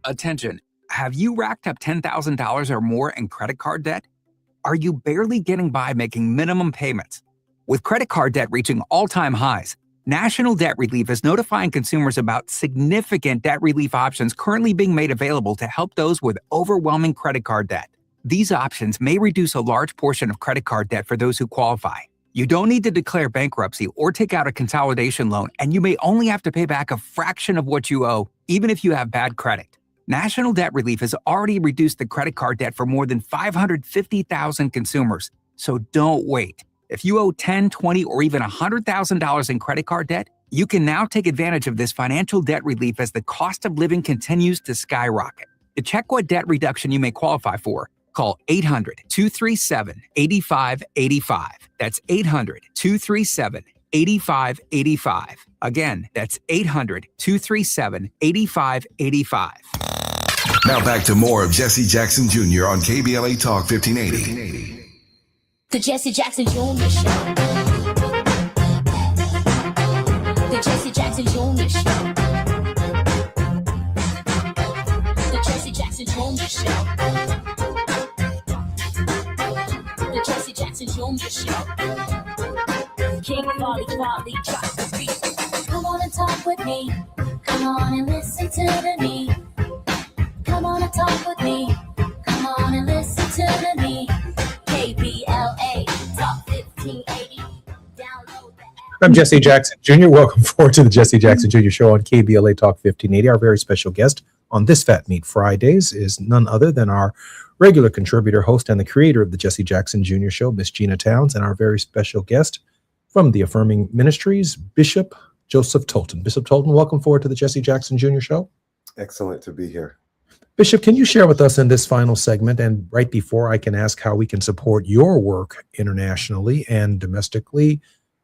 S19: Attention, have you racked up $10,000 or more in credit card debt? Are you barely getting by making minimum payments? With credit card debt reaching all-time highs, National Debt Relief is notifying consumers about significant debt relief options currently being made available to help those with overwhelming credit card debt. These options may reduce a large portion of credit card debt for those who qualify. You don't need to declare bankruptcy or take out a consolidation loan, and you may only have to pay back a fraction of what you owe, even if you have bad credit. National Debt Relief has already reduced the credit card debt for more than 550,000 consumers, so don't wait. If you owe $10,000, $20,000, or even $100,000 in credit card debt, you can now take advantage of this financial debt relief as the cost of living continues to skyrocket. To check what debt reduction you may qualify for, call 800-237-8585. That's 800-237-8585. Again, that's 800-237-8585.
S1: Now back to more of Jesse Jackson Jr. on KBLA Talk 1580.
S2: The Jesse Jackson Jr. Show. The Jesse Jackson Jr. Show. The Jesse Jackson Jr. Show. The Jesse Jackson Jr. Show. King Volley, drop the beat. Come on and talk with me. Come on and listen to me. Come on and talk with me. Come on and listen to me. KBLA Talk 1580. Download the app.
S3: I'm Jesse Jackson Jr. Welcome forward to the Jesse Jackson Jr. Show on KBLA Talk 1580. Our very special guest on this Fat Meat Fridays is none other than our regular contributor, host, and the creator of the Jesse Jackson Jr. Show, Miss Gina Towns, and our very special guest from the Affirming Ministries, Bishop Joseph Tolton. Bishop Tolton, welcome forward to the Jesse Jackson Jr. Show.
S5: Excellent to be here.
S3: Bishop, can you share with us in this final segment, and right before I can ask how we can support your work internationally and domestically,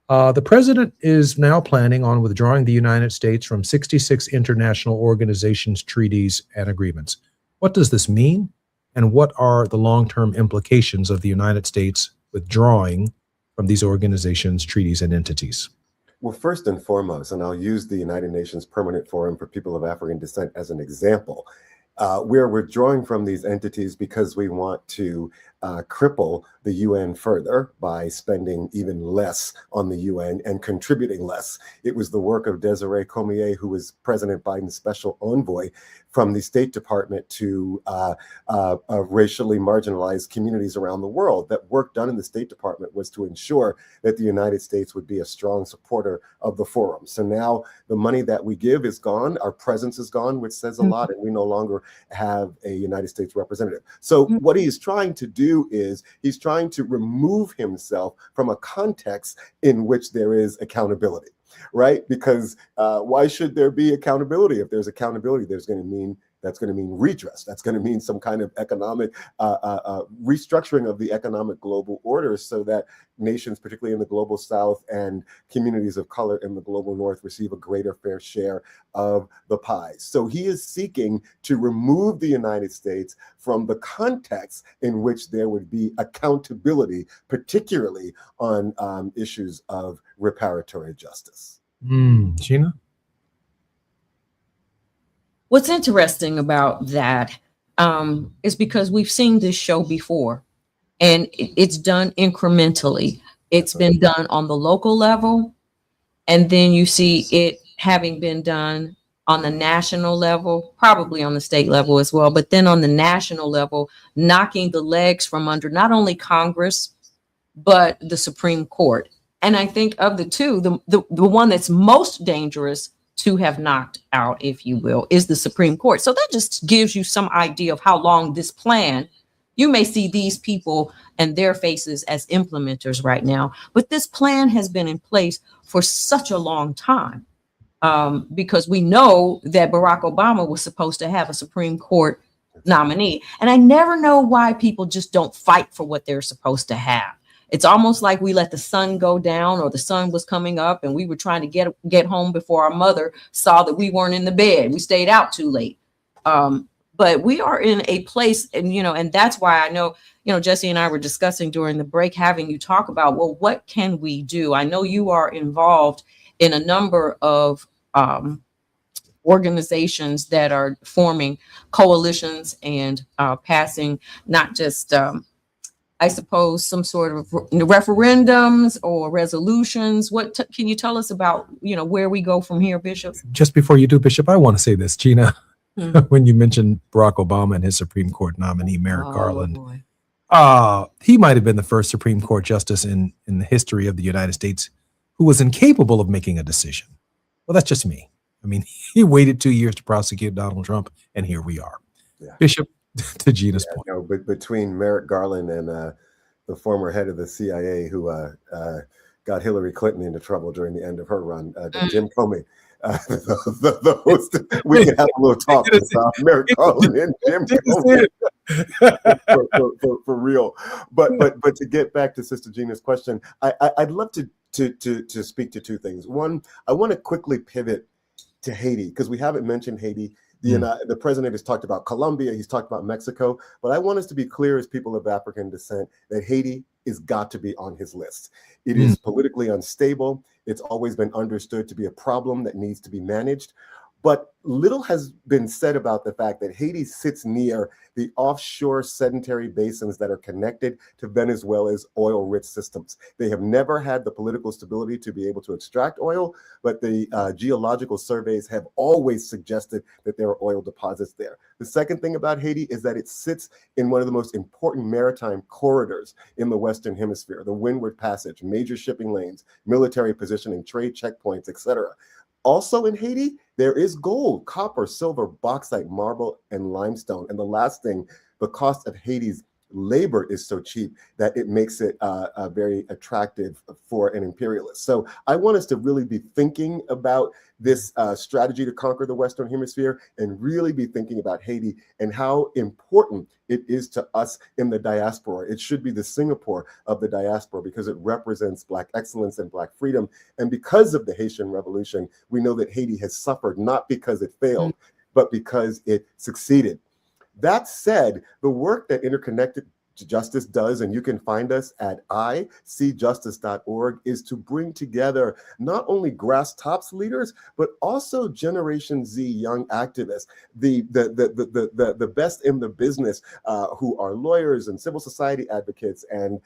S3: the president is now planning on withdrawing the United States from 66 international organizations, treaties, and agreements. What does this mean, and what are the long-term implications of the United States withdrawing from these organizations, treaties, and entities?
S5: Well, first and foremost, and I'll use the United Nations Permanent Forum for People of African Descent as an example, we're withdrawing from these entities because we want to cripple the UN further by spending even less on the UN and contributing less. It was the work of Desiree Cormier, who was President Biden's special envoy from the State Department to racially marginalized communities around the world. That work done in the State Department was to ensure that the United States would be a strong supporter of the forum. So now the money that we give is gone, our presence is gone, which says a lot, and we no longer have a United States representative. So what he's trying to do is he's trying to remove himself from a context in which there is accountability, right? Because why should there be accountability? If there's accountability, that's going to mean redress. That's going to mean some kind of economic restructuring of the economic global order so that nations, particularly in the global south and communities of color in the global north, receive a greater fair share of the pie. So he is seeking to remove the United States from the context in which there would be accountability, particularly on issues of reparatory justice.
S3: Gina?
S4: What's interesting about that is because we've seen this show before, and it's done incrementally. It's been done on the local level, and then you see it having been done on the national level, probably on the state level as well, but then on the national level, knocking the legs from under not only Congress, but the Supreme Court. And I think of the two, the one that's most dangerous to have knocked out, if you will, is the Supreme Court. So that just gives you some idea of how long this plan, you may see these people and their faces as implementers right now, but this plan has been in place for such a long time because we know that Barack Obama was supposed to have a Supreme Court nominee. And I never know why people just don't fight for what they're supposed to have. It's almost like we let the sun go down, or the sun was coming up and we were trying to get home before our mother saw that we weren't in the bed. We stayed out too late. But we are in a place, and and that's why I know, Jesse and I were discussing during the break, having you talk about, well, what can we do? I know you are involved in a number of organizations that are forming coalitions and passing not just I suppose some sort of referendums or resolutions. What can you tell us about, where we go from here, Bishop?
S3: Just before you do, Bishop, I want to say this, Gina, when you mentioned Barack Obama and his Supreme Court nominee, Merrick Garland, he might have been the first Supreme Court justice in the history of the United States who was incapable of making a decision. Well, that's just me. I mean, he waited 2 years to prosecute Donald Trump, and here we are. Yeah. Bishop, to Gina's point.
S5: But between Merrick Garland and the former head of the CIA who got Hillary Clinton into trouble during the end of her run, Jim Comey, the host, we can have a little talk about Merrick Garland and Jim Comey for real. But to get back to Sister Gina's question, I'd love to speak to two things. One, I want to quickly pivot to Haiti, because we haven't mentioned Haiti. The president has talked about Colombia, he's talked about Mexico, but I want us to be clear as people of African descent that Haiti is got to be on his list. It is politically unstable. It's always been understood to be a problem that needs to be managed. But little has been said about the fact that Haiti sits near the offshore sedentary basins that are connected to Venezuela's oil-rich systems. They have never had the political stability to be able to extract oil, but the geological surveys have always suggested that there are oil deposits there. The second thing about Haiti is that it sits in one of the most important maritime corridors in the Western Hemisphere, the Windward Passage, major shipping lanes, military positioning, trade checkpoints, etc. Also in Haiti, there is gold, copper, silver, bauxite, marble, and limestone. And the last thing, the cost of Haiti's labor is so cheap that it makes it very attractive for an imperialist. So I want us to really be thinking about this strategy to conquer the Western Hemisphere, and really be thinking about Haiti and how important it is to us in the diaspora. It should be the Singapore of the diaspora because it represents Black excellence and Black freedom. And because of the Haitian Revolution, we know that Haiti has suffered not because it failed, but because it succeeded. That said, the work that Interconnected Justice does, and you can find us at icjustice.org, is to bring together not only grass tops leaders, but also Generation Z young activists, the best in the business, who are lawyers and civil society advocates and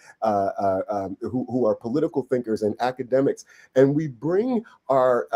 S5: who are political thinkers and academics. And we bring our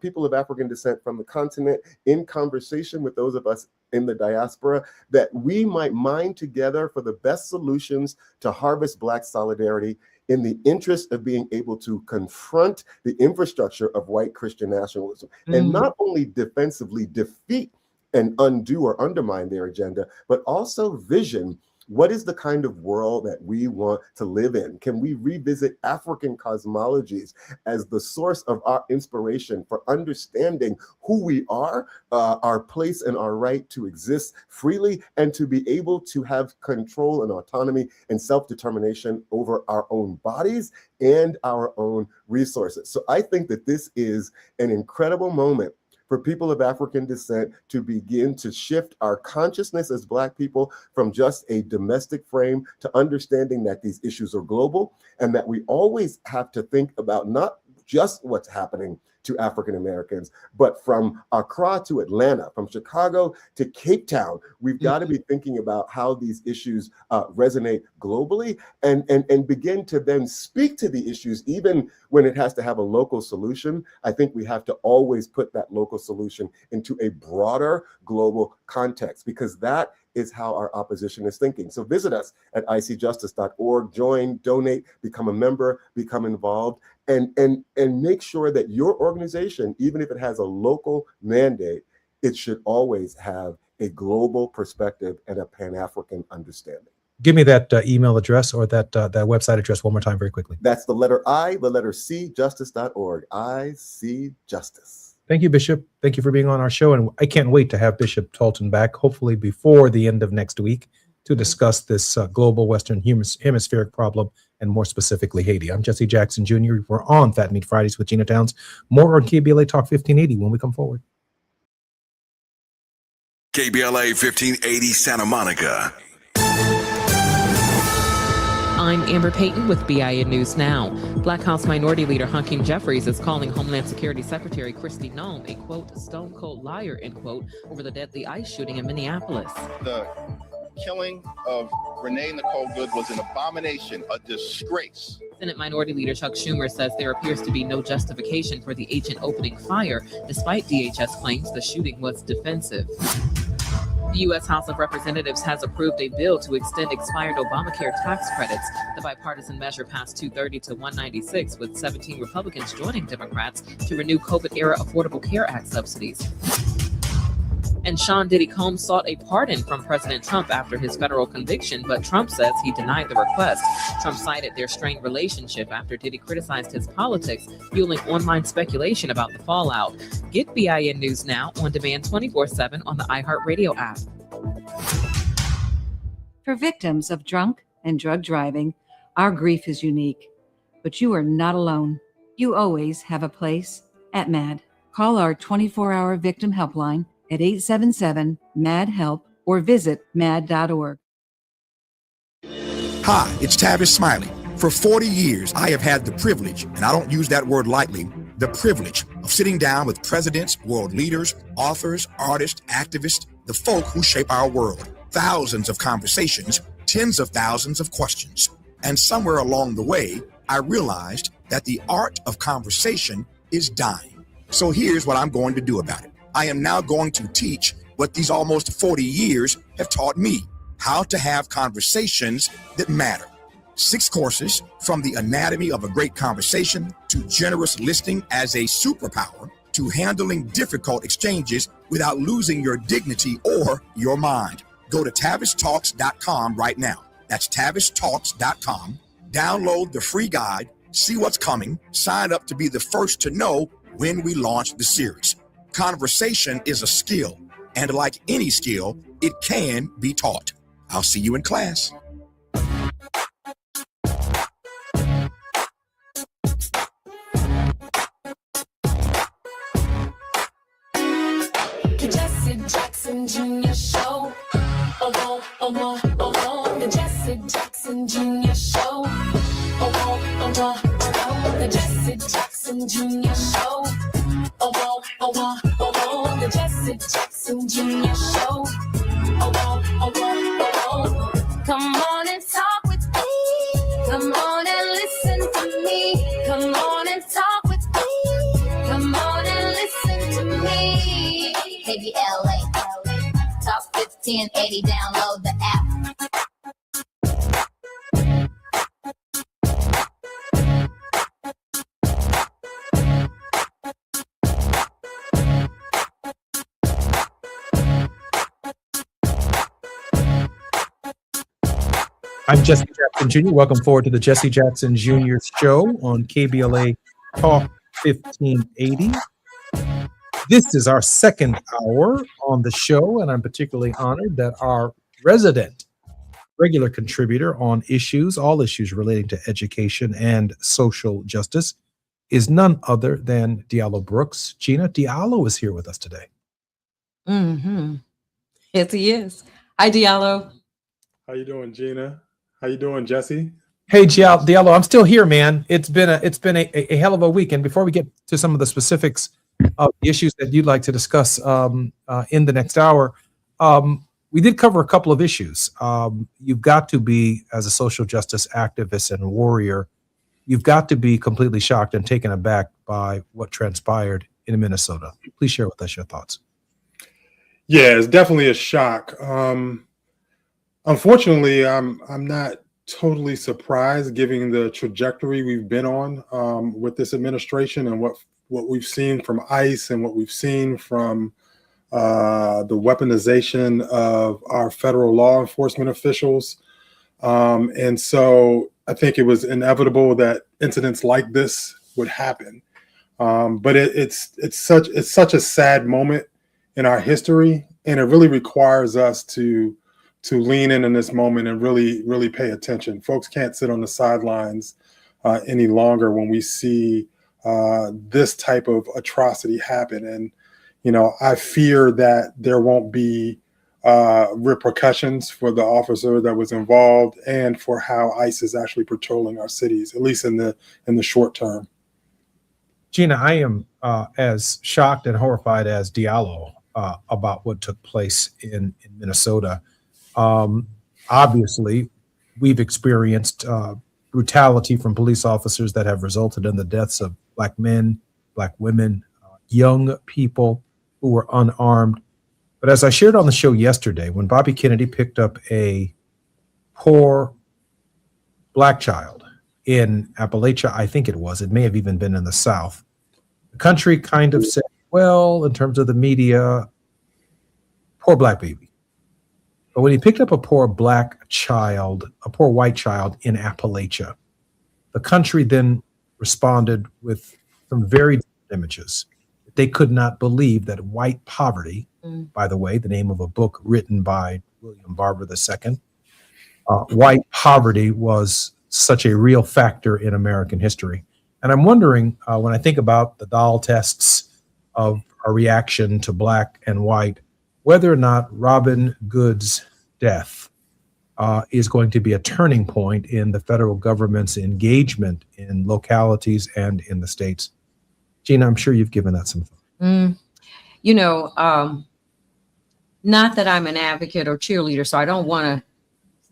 S5: people of African descent from the continent in conversation with those of us in the diaspora, that we might mine together for the best solutions to harvest Black solidarity in the interest of being able to confront the infrastructure of white Christian nationalism, and not only defensively defeat and undo or undermine their agenda, but also vision what is the kind of world that we want to live in. Can we revisit African cosmologies as the source of our inspiration for understanding who we are, our place and our right to exist freely, and to be able to have control and autonomy and self-determination over our own bodies and our own resources? So I think that this is an incredible moment for people of African descent to begin to shift our consciousness as Black people from just a domestic frame to understanding that these issues are global, and that we always have to think about not just what's happening to African Americans, but from Accra to Atlanta, from Chicago to Cape Town, we've got to be thinking about how these issues resonate globally, and begin to then speak to the issues, even when it has to have a local solution. I think we have to always put that local solution into a broader global context, because that is how our opposition is thinking. So visit us at icjustice.org, join, donate, become a member, become involved, and make sure that your organization, even if it has a local mandate, it should always have a global perspective and a Pan-African understanding.
S3: Give me that email address or that website address one more time very quickly.
S5: That's the letter I, the letter C, justice.org, IC Justice.
S3: Thank you, Bishop. Thank you for being on our show. And I can't wait to have Bishop Talton back, hopefully before the end of next week, to discuss this global Western hemispheric problem, and more specifically, Haiti. I'm Jesse Jackson Jr. We're on Fat Meat Fridays with Gina Towns. More on KBLA Talk 1580 when we come forward.
S1: KBLA 1580 Santa Monica.
S11: I'm Amber Payton with BIN News Now. Black House Minority Leader Hakeem Jeffries is calling Homeland Security Secretary Kristi Noem a, quote, stone cold liar, end quote, over the deadly ICE shooting in Minneapolis.
S12: The killing of Renee Nicole Good was an abomination, a disgrace.
S11: Senate Minority Leader Chuck Schumer says there appears to be no justification for the agent opening fire, despite DHS claims the shooting was defensive. The U.S. House of Representatives has approved a bill to extend expired Obamacare tax credits. The bipartisan measure passed 230 to 196, with 17 Republicans joining Democrats to renew COVID-era Affordable Care Act subsidies. And Sean Diddy Combs sought a pardon from President Trump after his federal conviction, but Trump says he denied the request. Trump cited their strained relationship after Diddy criticized his politics, fueling online speculation about the fallout. Get BIN News Now on demand 24/7 on the iHeartRadio app.
S13: For victims of drunk and drug driving, our grief is unique. But you are not alone. You always have a place at MAD. Call our 24-hour victim helpline at 877-MAD-HELP or visit mad.org.
S15: Hi, it's Tavis Smiley. For 40 years, I have had the privilege, and I don't use that word lightly, the privilege of sitting down with presidents, world leaders, authors, artists, activists, the folk who shape our world. Thousands of conversations, tens of thousands of questions. And somewhere along the way, I realized that the art of conversation is dying. So here's what I'm going to do about it. I am now going to teach what these almost 40 years have taught me, how to have conversations that matter. 6 courses, from the anatomy of a great conversation to generous listening as a superpower to handling difficult exchanges without losing your dignity or your mind. Go to TavisTalks.com right now. That's TavisTalks.com. Download the free guide, see what's coming, sign up to be the first to know when we launch the series. Conversation is a skill, and like any skill, it can be taught. I'll see you in class.
S2: The Jesse Jackson Jr. Show. The Jesse Jackson Jackson Jr. Show. Oh, oh, oh, oh, oh. Come on and talk with me. Come on and listen to me. Come on and talk with me. Come on and listen to me. KBLA, Talk 1580, download the app.
S3: I'm Jesse Jackson Jr. Welcome forward to the Jesse Jackson Jr. Show on KBLA Talk 1580. This is our second hour on the show, and I'm particularly honored that our resident regular contributor on issues, all issues relating to education and social justice, is none other than Diallo Brooks. Gina, Diallo is here with us today.
S4: Mm-hmm. Yes, he is. Hi, Diallo.
S20: How you doing, Gina? How you doing, Jesse?
S3: Hey, Diallo, I'm still here, man. It's been a hell of a week. And before we get to some of the specifics of the issues that you'd like to discuss in the next hour, we did cover a couple of issues. You've got to be, as a social justice activist and warrior, you've got to be completely shocked and taken aback by what transpired in Minnesota. Please share with us your thoughts.
S20: Yeah, it's definitely a shock. Unfortunately, I'm not totally surprised given the trajectory we've been on with this administration and what we've seen from ICE and what we've seen from the weaponization of our federal law enforcement officials. And so I think it was inevitable that incidents like this would happen. But it's such a sad moment in our history, and it really requires us to lean in this moment and really pay attention. Folks can't sit on the sidelines any longer when we see this type of atrocity happen. And, you know, I fear that there won't be repercussions for the officer that was involved and for how ICE is actually patrolling our cities, at least in the short term.
S3: Gina, I am as shocked and horrified as Diallo about what took place in Minnesota. Obviously, we've experienced brutality from police officers that have resulted in the deaths of Black men, Black women, young people who were unarmed. But as I shared on the show yesterday, when Bobby Kennedy picked up a poor Black child in Appalachia, I think it may have even been in the South, the country kind of said, well, in terms of the media, poor Black baby. But when he picked up a poor Black child, a poor white child in Appalachia, the country then responded with some very different images. They could not believe that white poverty, by the way, the name of a book written by William Barber II, white poverty was such a real factor in American history. And I'm wondering, when I think about the doll tests of our reaction to Black and white, whether or not Robin Good's death is going to be a turning point in the federal government's engagement in localities and in the states. Gina, I'm sure you've given that some thought.
S4: You know, not that I'm an advocate or cheerleader, so I don't want to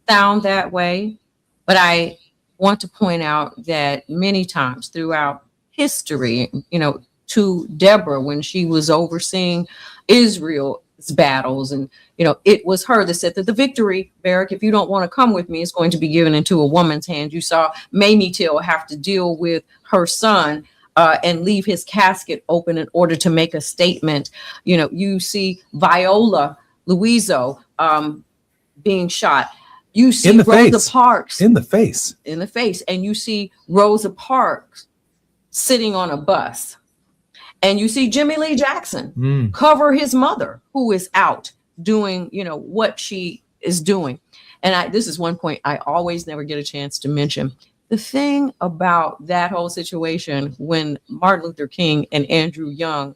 S4: sound that way, but I want to point out that many times throughout history, you know, to Deborah when she was overseeing Israel's battles, and you know, it was her that said that the victory, Barrack, if you don't want to come with me, is going to be given into a woman's hand. You saw Mamie Till have to deal with her son and leave his casket open in order to make a statement. You know, you see Viola Luiso being shot. You see Rosa Parks
S3: in the face,
S4: and you see Rosa Parks sitting on a bus. And you see Jimmy Lee Jackson cover his mother, who is out doing, you know, what she is doing. And this is one point I always never get a chance to mention. The thing about that whole situation, when Martin Luther King and Andrew Young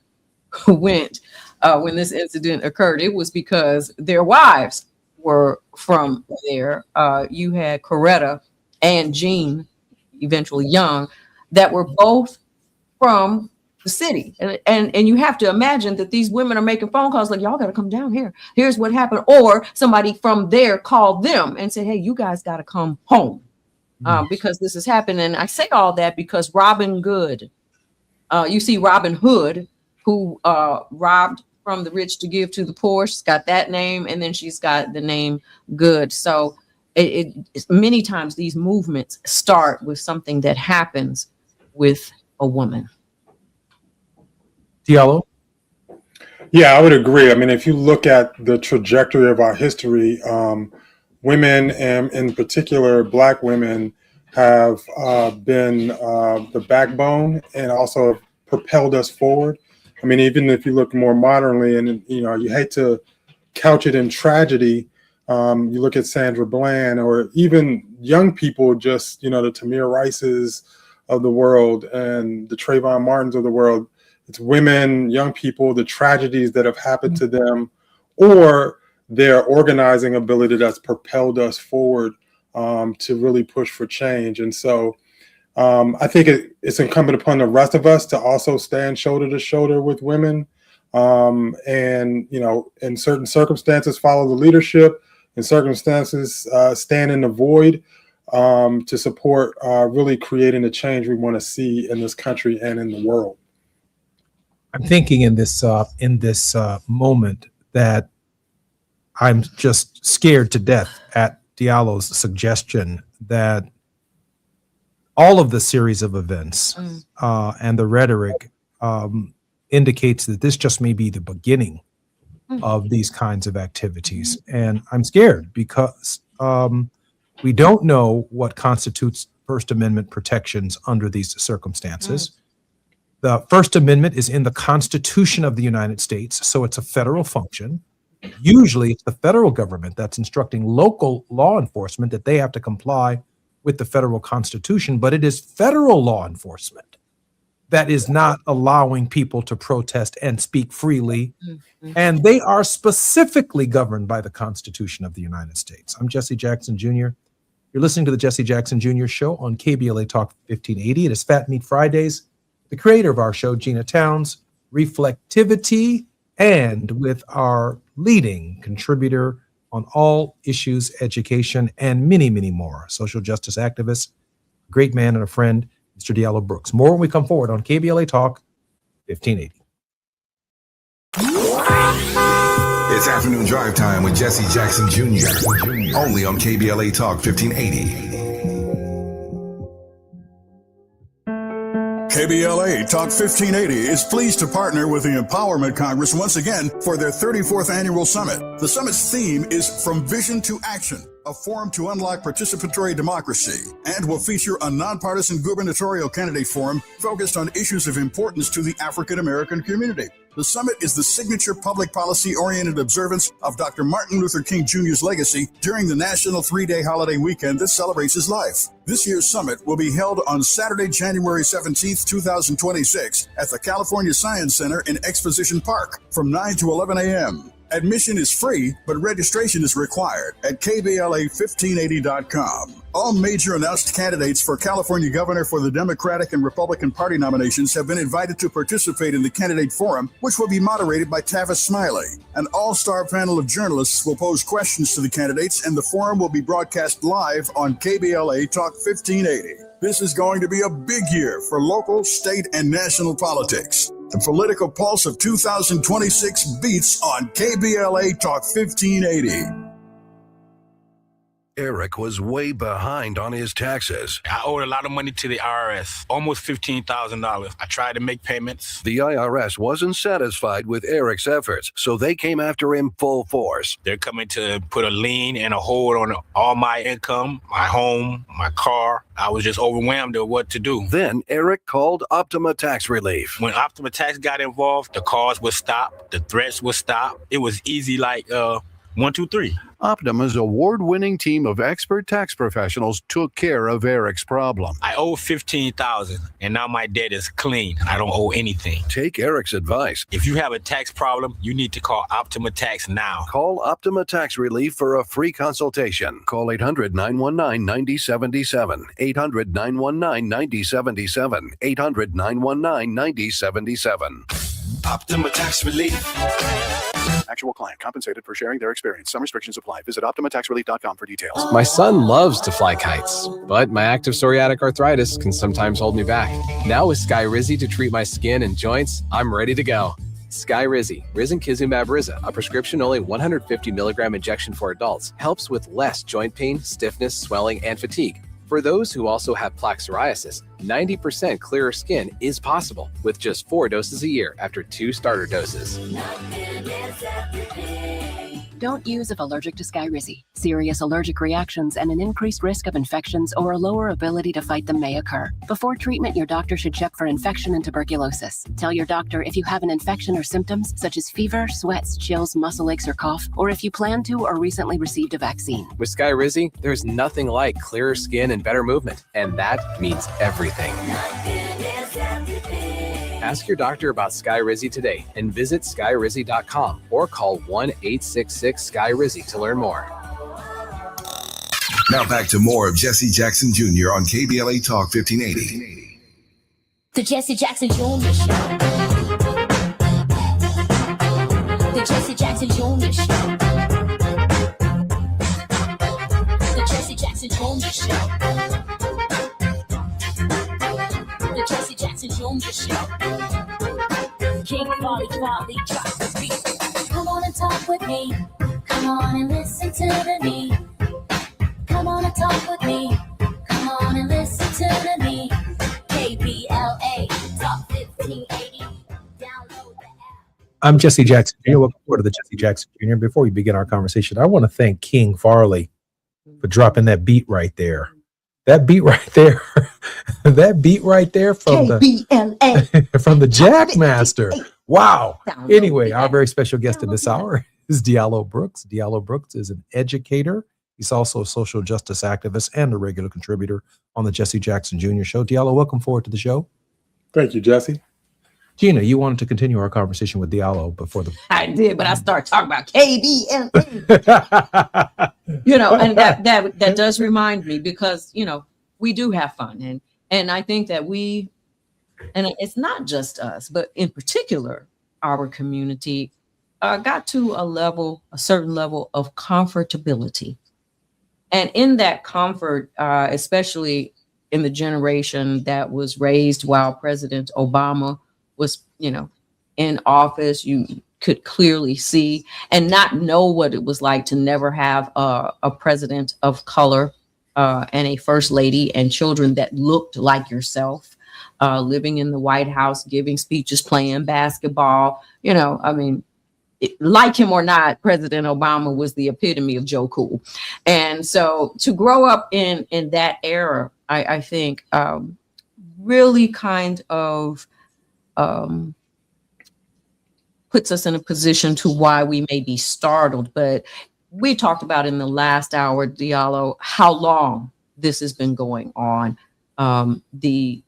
S4: went, when this incident occurred, it was because their wives were from there. You had Coretta and Jean, eventually Young, that were both from the city. And you have to imagine that these women are making phone calls like, y'all got to come down here. Here's what happened. Or somebody from there called them and said, hey, you guys got to come home because this is happening. And I say all that because Robin Good, you see Robin Hood, who robbed from the rich to give to the poor. She's got that name. And then she's got the name Good. So it's many times these movements start with something that happens with a woman.
S3: Diallo?
S20: Yeah, I would agree. I mean, if you look at the trajectory of our history, women, and in particular Black women, have been the backbone and also propelled us forward. I mean, even if you look more modernly, and you hate to couch it in tragedy, you look at Sandra Bland, or even young people, just the Tamir Rices of the world and the Trayvon Martins of the world. It's women, young people, the tragedies that have happened to them, or their organizing ability that's propelled us forward to really push for change. And so I think it's incumbent upon the rest of us to also stand shoulder to shoulder with women, and in certain circumstances, follow the leadership. In circumstances, stand in the void to support really creating the change we want to see in this country and in the world.
S3: I'm thinking in this moment that I'm just scared to death at Diallo's suggestion that all of the series of events and the rhetoric indicates that this just may be the beginning of these kinds of activities. And I'm scared because we don't know what constitutes First Amendment protections under these circumstances. The First Amendment is in the Constitution of the United States, so it's a federal function. Usually it's the federal government that's instructing local law enforcement that they have to comply with the federal Constitution, but it is federal law enforcement that is not allowing people to protest and speak freely, and they are specifically governed by the Constitution of the United States. I'm Jesse Jackson Jr. You're listening to the Jesse Jackson Jr. Show on KBLA Talk 1580. It is Fat Meat Fridays. The creator of our show, Gina Towns, Reflectivity, and with our leading contributor on all issues, education, and many, many more, social justice activist, great man and a friend, Mr. Diallo Brooks. More when we come forward on KBLA Talk 1580.
S1: It's afternoon drive time with Jesse Jackson Jr. Only on KBLA Talk 1580.
S6: KBLA Talk 1580 is pleased to partner with the Empowerment Congress once again for their 34th annual summit. The summit's theme is From Vision to Action, a forum to unlock participatory democracy, and will feature a nonpartisan gubernatorial candidate forum focused on issues of importance to the African American community. The summit is the signature public policy-oriented observance of Dr. Martin Luther King Jr.'s legacy during the national 3-day holiday weekend that celebrates his life. This year's summit will be held on Saturday, January 17th, 2026 at the California Science Center in Exposition Park from 9 to 11 a.m. Admission is free, but registration is required at KBLA1580.com. All major announced candidates for California governor for the Democratic and Republican Party nominations have been invited to participate in the candidate forum, which will be moderated by Tavis Smiley. An all-star panel of journalists will pose questions to the candidates, and the forum will be broadcast live on KBLA Talk 1580. This is going to be a big year for local, state, and national politics. The political pulse of 2026 beats on KBLA Talk 1580.
S21: Eric was way behind on his taxes.
S8: I owed a lot of money to the IRS, almost $15,000. I tried to make payments.
S21: The IRS wasn't satisfied with Eric's efforts, so they came after him full force.
S8: They're coming to put a lien and a hold on all my income, my home, my car. I was just overwhelmed at what to do.
S21: Then Eric called Optima Tax Relief.
S8: When Optima Tax got involved, the calls would stop, the threats would stop. It was easy like 1, 2, 3.
S21: Optima's award-winning team of expert tax professionals took care of Eric's problem.
S8: I owe $15,000, and now my debt is clean. I don't owe anything.
S21: Take Eric's advice.
S8: If you have a tax problem, you need to call Optima Tax now.
S21: Call Optima Tax Relief for a free consultation. Call 800-919-9077. 800-919-9077. 800-919-9077.
S7: Optima Tax Relief.
S6: Actual client compensated for sharing their experience. Some restrictions apply. Visit OptimaTaxRelief.com for details.
S9: My son loves to fly kites, but my active psoriatic arthritis can sometimes hold me back. Now with Skyrizi to treat my skin and joints, I'm ready to go. Skyrizi, risankizumab Riza, a prescription-only 150 milligram injection for adults, helps with less joint pain, stiffness, swelling, and fatigue. For those who also have plaque psoriasis, 90% clearer skin is possible with just 4 doses a year after 2 starter doses.
S10: Don't use if allergic to Skyrizi. Serious allergic reactions and an increased risk of infections or a lower ability to fight them may occur. Before treatment, your doctor should check for infection and tuberculosis. Tell your doctor if you have an infection or symptoms such as fever, sweats, chills, muscle aches, or cough, or if you plan to or recently received a vaccine.
S9: With Skyrizi, there's nothing like clearer skin and better movement, and that means everything. Ask your doctor about Skyrizi today and visit skyrizi.com or call 1-866-SKY-RIZZI to learn more.
S1: Now back to more of Jesse Jackson Jr. on KBLA Talk 1580.
S2: The Jesse Jackson Jr. Show. The Jesse Jackson Jr. Show. The Jesse Jackson Jr. Show. The Jesse Jackson Jr. Show. King Farley, drop the beat. Come on and talk with me. Come on and listen to me. Come on and talk with me. Come on and listen to me. KBLA Talk 1580. Download the app.
S3: I'm Jesse Jackson Jr. Welcome to the Jesse Jackson Jr. Before we begin our conversation, I want to thank King Farley for dropping that beat right there. That beat right there. That beat right there from
S4: KBLA.
S3: from the Jackmaster. Wow. Anyway, our very special guest in this hour is Diallo Brooks. Diallo Brooks is an educator. He's also a social justice activist and a regular contributor on the Jesse Jackson Jr. Show. Diallo, welcome forward to the show.
S20: Thank you, Jesse.
S3: Gina, you wanted to continue our conversation with Diallo before the...
S4: I did, but I started talking about KBLA. And that does remind me because, we do have fun. And I think that and it's not just us, but in particular, our community got to a certain level of comfortability. And in that comfort, especially in the generation that was raised while President Obama was, in office, you could clearly see and not know what it was like to never have a president of color and a first lady and children that looked like yourself, living in the White House, giving speeches, playing basketball. Like him or not, President Obama was the epitome of Joe Cool. And so to grow up in that era, I think really kind of puts us in a position to why we may be startled. But we talked about in the last hour, Diallo, how long this has been going on. The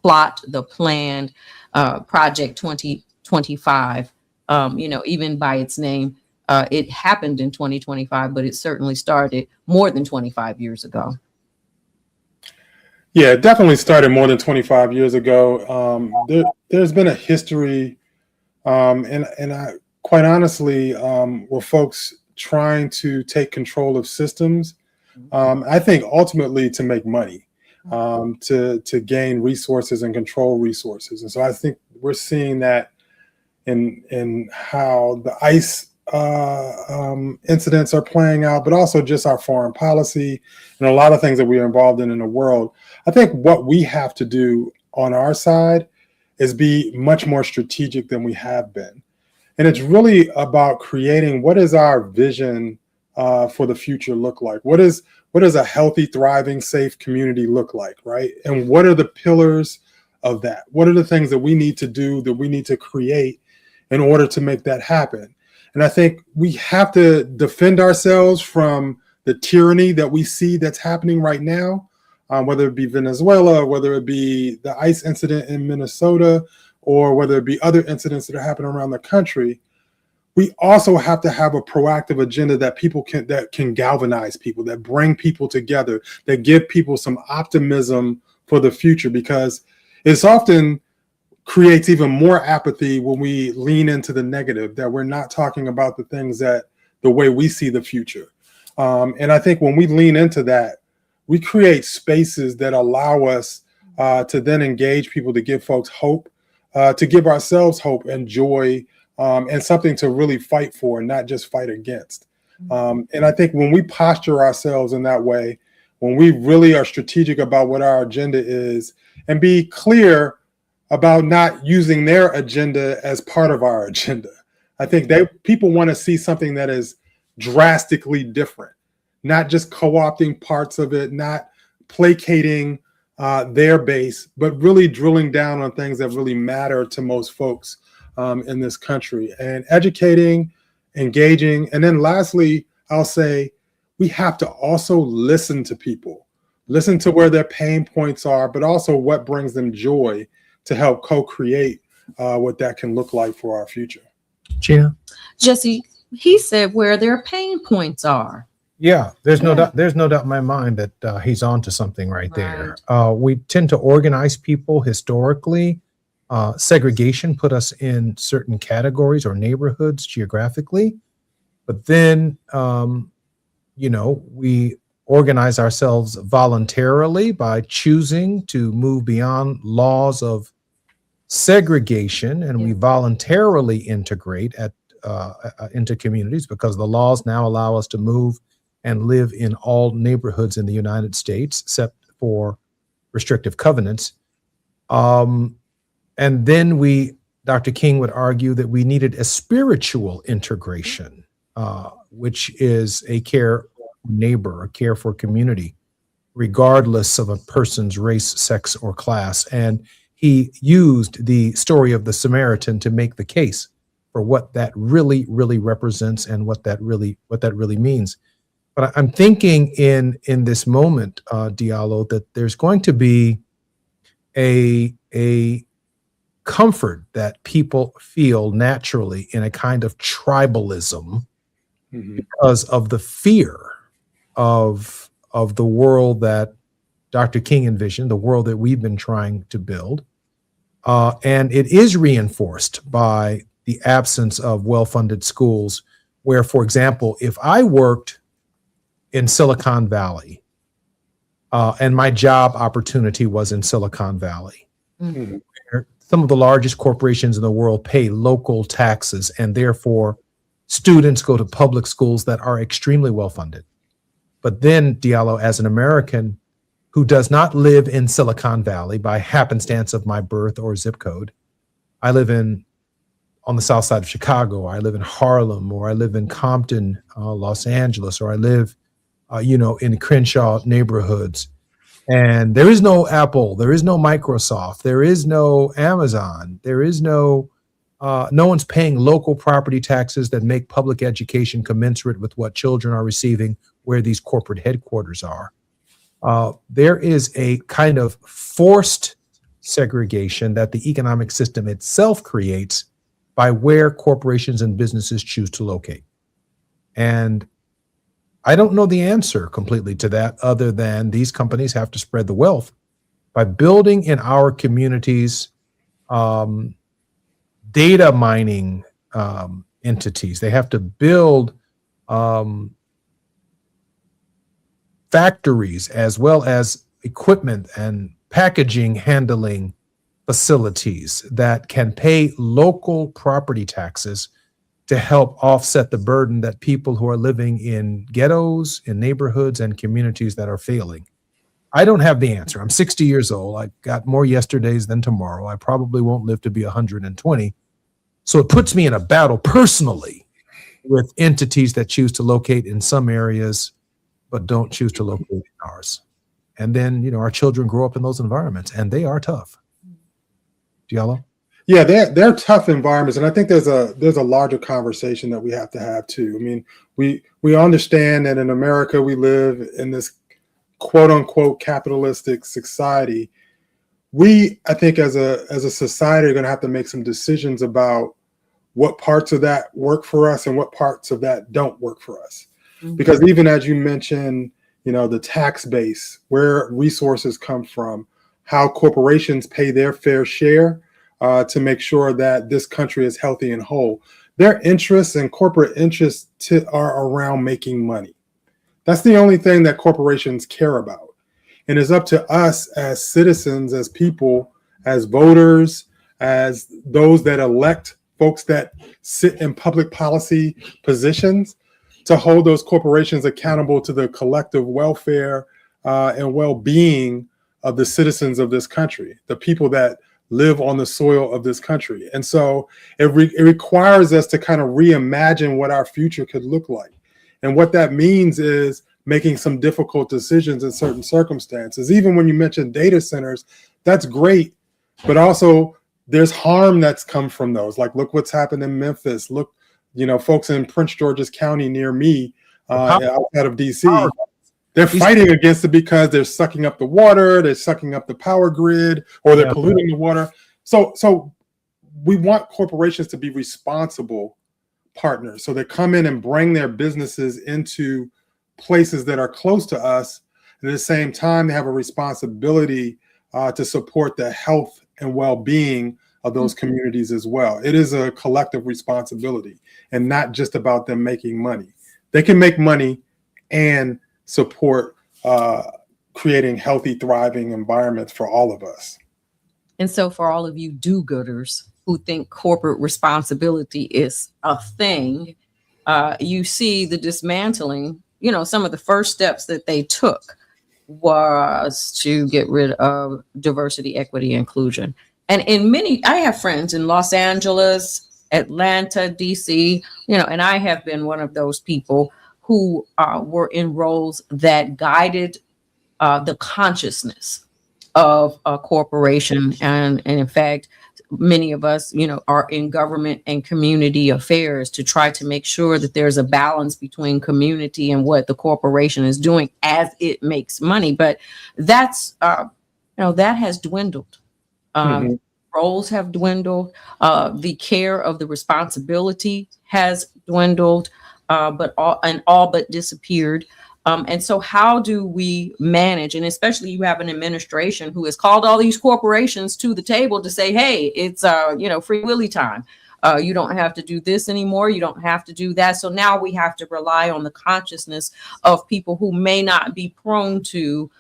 S4: plot, the planned Project 2025, even by its name, it happened in 2025, but it certainly started more than 25 years ago.
S20: Yeah, it definitely started more than 25 years ago. There's been a history, and I quite honestly, were folks trying to take control of systems. I think ultimately to make money, to gain resources and control resources. And so I think we're seeing that in how the ICE incidents are playing out, but also just our foreign policy and a lot of things that we are involved in the world. I think what we have to do on our side is be much more strategic than we have been. And it's really about creating what is our vision for the future look like? What does a healthy, thriving, safe community look like, right? And what are the pillars of that? What are the things that we need to do, that we need to create in order to make that happen? And I think we have to defend ourselves from the tyranny that we see that's happening right now, whether it be Venezuela, whether it be the ICE incident in Minnesota, or whether it be other incidents that are happening around the country. We also have to have a proactive agenda that can galvanize people, that bring people together, that give people some optimism for the future, because it's often creates even more apathy when we lean into the negative, that we're not talking about the things that the way we see the future. And I think when we lean into that, we create spaces that allow us to then engage people, to give folks hope, to give ourselves hope and joy, and something to really fight for and not just fight against. And I think when we posture ourselves in that way, when we really are strategic about what our agenda is and be clear about not using their agenda as part of our agenda, I think people want to see something that is drastically different, not just co-opting parts of it, not placating their base, but really drilling down on things that really matter to most folks in this country, and educating, engaging. And then lastly, I'll say we have to also listen to people, listen to where their pain points are, but also what brings them joy, to help co-create what that can look like for our future.
S3: Gina?
S4: Jesse, he said where their pain points are.
S3: Yeah, there's no doubt. There's no doubt in my mind that he's on to something right there. We tend to organize people historically. Segregation put us in certain categories or neighborhoods geographically, but then we organize ourselves voluntarily by choosing to move beyond laws of segregation, and we voluntarily integrate into communities because the laws now allow us to move and live in all neighborhoods in the United States, except for restrictive covenants. And then Dr. King would argue that we needed a spiritual integration, which is a care for neighbor, a care for community, regardless of a person's race, sex, or class. And he used the story of the Samaritan to make the case for what that really, really represents and what that really means. But I'm thinking in this moment, Diallo, that there's going to be a comfort that people feel naturally in a kind of tribalism because of the fear of the world that Dr. King envisioned, the world that we've been trying to build. And it is reinforced by the absence of well-funded schools where, for example, if I worked in Silicon Valley and my job opportunity was in Silicon Valley, where some of the largest corporations in the world pay local taxes, and therefore students go to public schools that are extremely well-funded. But then, Diallo, as an American who does not live in Silicon Valley by happenstance of my birth or zip code, I live on the south side of Chicago, I live in Harlem, or I live in Compton, Los Angeles, or I live, in Crenshaw neighborhoods. And there is no Apple, there is no Microsoft, there is no Amazon, there is no one's paying local property taxes that make public education commensurate with what children are receiving where these corporate headquarters are. There is a kind of forced segregation that the economic system itself creates by where corporations and businesses choose to locate. And I don't know the answer completely to that, other than these companies have to spread the wealth by building in our communities data mining entities. They have to build factories as well as equipment and packaging handling facilities that can pay local property taxes to help offset the burden that people who are living in ghettos, in neighborhoods, and communities that are failing. I don't have the answer. I'm 60 years old. I got more yesterdays than tomorrow. I probably won't live to be 120. So it puts me in a battle personally with entities that choose to locate in some areas, but don't choose to locate in ours. And then, our children grow up in those environments, and they are tough. Diallo?
S20: Yeah, they're tough environments, and I think there's a larger conversation that we have to have too. I mean, we understand that in America we live in this quote unquote capitalistic society. I think as a society are going to have to make some decisions about what parts of that work for us and what parts of that don't work for us. Because even as you mentioned, the tax base, where resources come from, how corporations pay their fair share to make sure that this country is healthy and whole. Their interests and corporate interests are around making money. That's the only thing that corporations care about. And it's up to us as citizens, as people, as voters, as those that elect folks that sit in public policy positions to hold those corporations accountable to the collective welfare and well-being of the citizens of this country, the people that live on the soil of this country. And so it requires us to kind of reimagine what our future could look like. And what that means is making some difficult decisions in certain circumstances. Even when you mention data centers, that's great, but also there's harm that's come from those. Like, look what's happened in Memphis. Look, folks in Prince George's County near me, outside of DC, they're fighting against it because they're sucking up the water, they're sucking up the power grid, or they're polluting the water. So we want corporations to be responsible partners. So they come in and bring their businesses into places that are close to us. And at the same time, they have a responsibility to support the health and well-being of those communities as well. It is a collective responsibility and not just about them making money. They can make money and support creating healthy, thriving environments for all of us.
S4: And so for all of you do-gooders who think corporate responsibility is a thing, you see the dismantling. Some of the first steps that they took was to get rid of diversity, equity, inclusion. And I have friends in Los Angeles, Atlanta, DC, and I have been one of those people who were in roles that guided the consciousness of a corporation. And in fact, many of us, are in government and community affairs to try to make sure that there's a balance between community and what the corporation is doing as it makes money. But that's, that has dwindled. Roles have dwindled. The care of the responsibility has dwindled, but all but disappeared. And so how do we manage, and especially you have an administration who has called all these corporations to the table to say, hey, it's, free willy time. You don't have to do this anymore. You don't have to do that. So now we have to rely on the consciousness of people who may not be prone to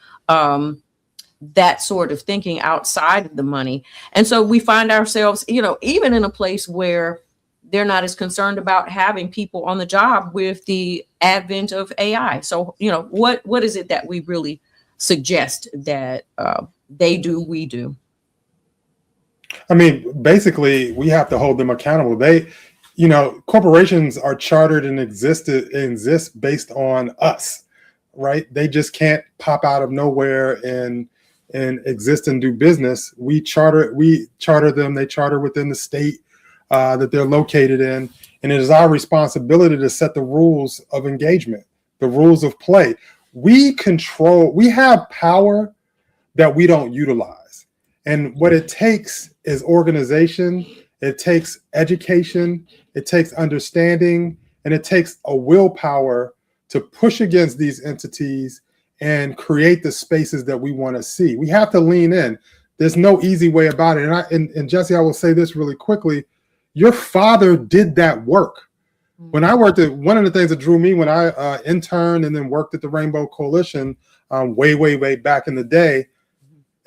S4: that sort of thinking outside of the money. And so we find ourselves, even in a place where they're not as concerned about having people on the job with the advent of AI. So, what is it that we really suggest that they do, we do?
S20: I mean, basically, we have to hold them accountable. Corporations are chartered and exist based on us, right? They just can't pop out of nowhere and exist and do business. We charter them. They charter within the state that they're located in. And it is our responsibility to set the rules of engagement, the rules of play. We have power that we don't utilize. And what it takes is organization, it takes education, it takes understanding, and it takes a willpower to push against these entities and create the spaces that we want to see. We have to lean in. There's no easy way about it. And Jesse, I will say this really quickly. Your father did that work. When I worked at, one of the things that drew me when I interned and then worked at the Rainbow Coalition way back in the day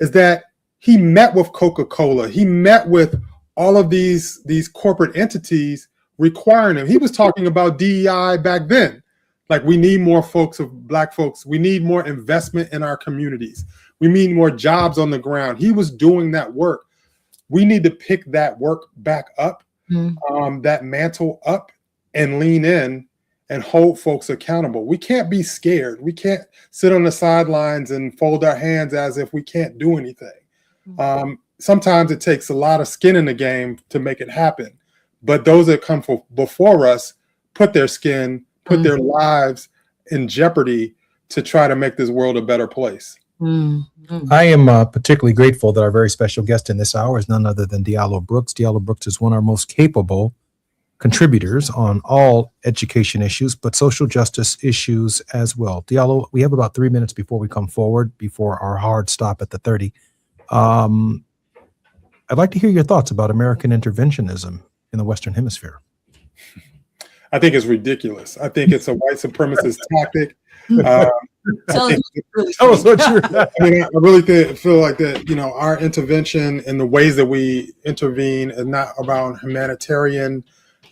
S20: is that he met with Coca-Cola. He met with all of these corporate entities requiring him. He was talking about DEI back then. Like, we need more Black folks. We need more investment in our communities. We need more jobs on the ground. He was doing that work. We need to pick that work back up, that mantle up, and lean in and hold folks accountable. We can't be scared. We can't sit on the sidelines and fold our hands as if we can't do anything. sometimes it takes a lot of skin in the game to make it happen. But those that come before us put their skin, put their lives in jeopardy to try to make this world a better place.
S3: I am particularly grateful that our very special guest in this hour is none other than Diallo Brooks. Diallo Brooks is one of our most capable contributors on all education issues, but social justice issues as well. Diallo, we have about 3 minutes before we come forward, before our hard stop at the 30. I'd like to hear your thoughts about American interventionism in the Western Hemisphere.
S20: I think it's ridiculous. I think it's a white supremacist tactic.
S4: Tell us
S20: what you're. I mean, I really feel like that. You know, our intervention and the ways that we intervene is not around humanitarian.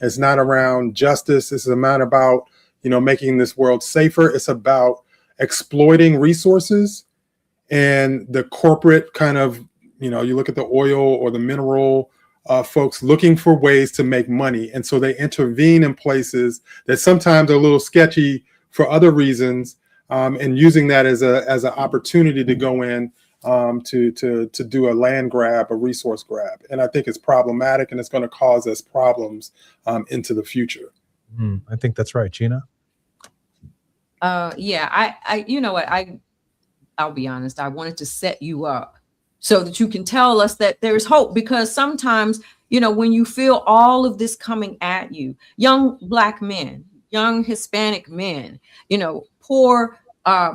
S20: It's not around justice. It's not about, you know, making this world safer. It's about exploiting resources and the corporate kind of, you know, you look at the oil or the mineral folks looking for ways to make money. And so they intervene in places that sometimes are a little sketchy for other reasons, and using that as an opportunity to go in to do a land grab, a resource grab. And I think it's problematic, and it's going to cause us problems into the future.
S3: I think that's right, Gina.
S4: Yeah, I you know what, I'll be honest, I wanted to set you up so that you can tell us that there's hope, because sometimes, you know, when you feel all of this coming at you, young Black men, young Hispanic men, you know, poor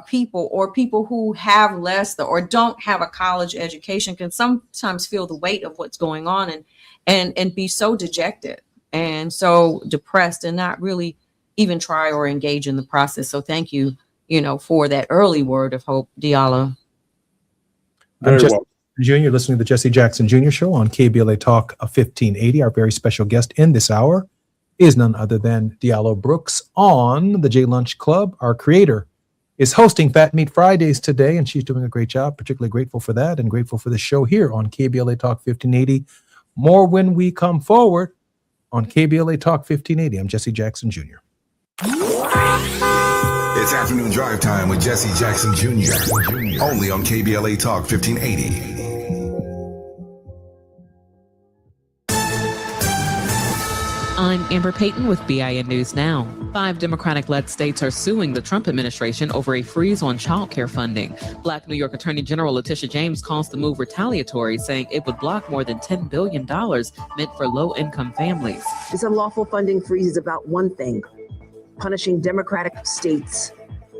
S4: people, or people who have less or don't have a college education, can sometimes feel the weight of what's going on and be so dejected and so depressed and not really even try or engage in the process. So thank you, you know, for that early word of hope, Diallo.
S3: I'm Jesse Jr., listening to the Jesse Jackson Jr. Show on KBLA Talk 1580. Our very special guest in this hour is none other than Diallo Brooks on the J Lunch Club. Our creator is hosting Fat Meat Fridays today, and she's doing a great job. Particularly grateful for that, and grateful for the show here on KBLA Talk 1580. More when we come forward on KBLA Talk 1580. I'm Jesse Jackson Jr.
S1: It's afternoon drive time with Jesse Jackson Jr. Only on KBLA Talk 1580.
S11: I'm Amber Payton with BIN News Now. 5 Democratic-led states are suing the Trump administration over a freeze on child care funding. Black New York Attorney General Letitia James calls the move retaliatory, saying it would block more than $10 billion meant for low-income families.
S14: This unlawful funding freeze is about one thing: punishing Democratic states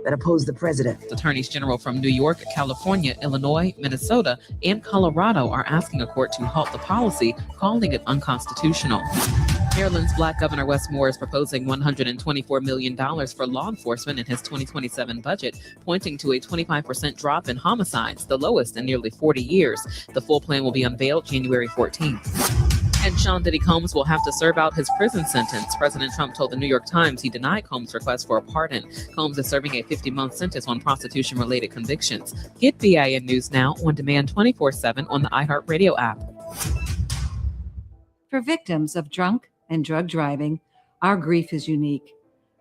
S14: that oppose the president.
S11: Attorneys General from New York, California, Illinois, Minnesota, and Colorado are asking a court to halt the policy, calling it unconstitutional. Maryland's Black Governor Wes Moore is proposing $124 million for law enforcement in his 2027 budget, pointing to a 25% drop in homicides, the lowest in nearly 40 years. The full plan will be unveiled January 14th. And Sean Diddy Combs will have to serve out his prison sentence. President Trump told the New York Times he denied Combs' request for a pardon. Combs is serving a 50-month sentence on prostitution-related convictions. Get BIN News Now on demand 24/7 on the iHeartRadio app.
S13: For victims of drunk and drug driving, our grief is unique.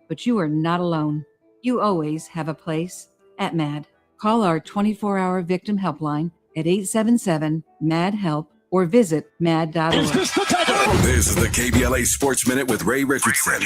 S13: But you are not alone. You always have a place at MAD. Call our 24-hour victim helpline at 877-MAD-HELP or visit mad.org.
S1: This is the KBLA Sports Minute with Ray Richardson.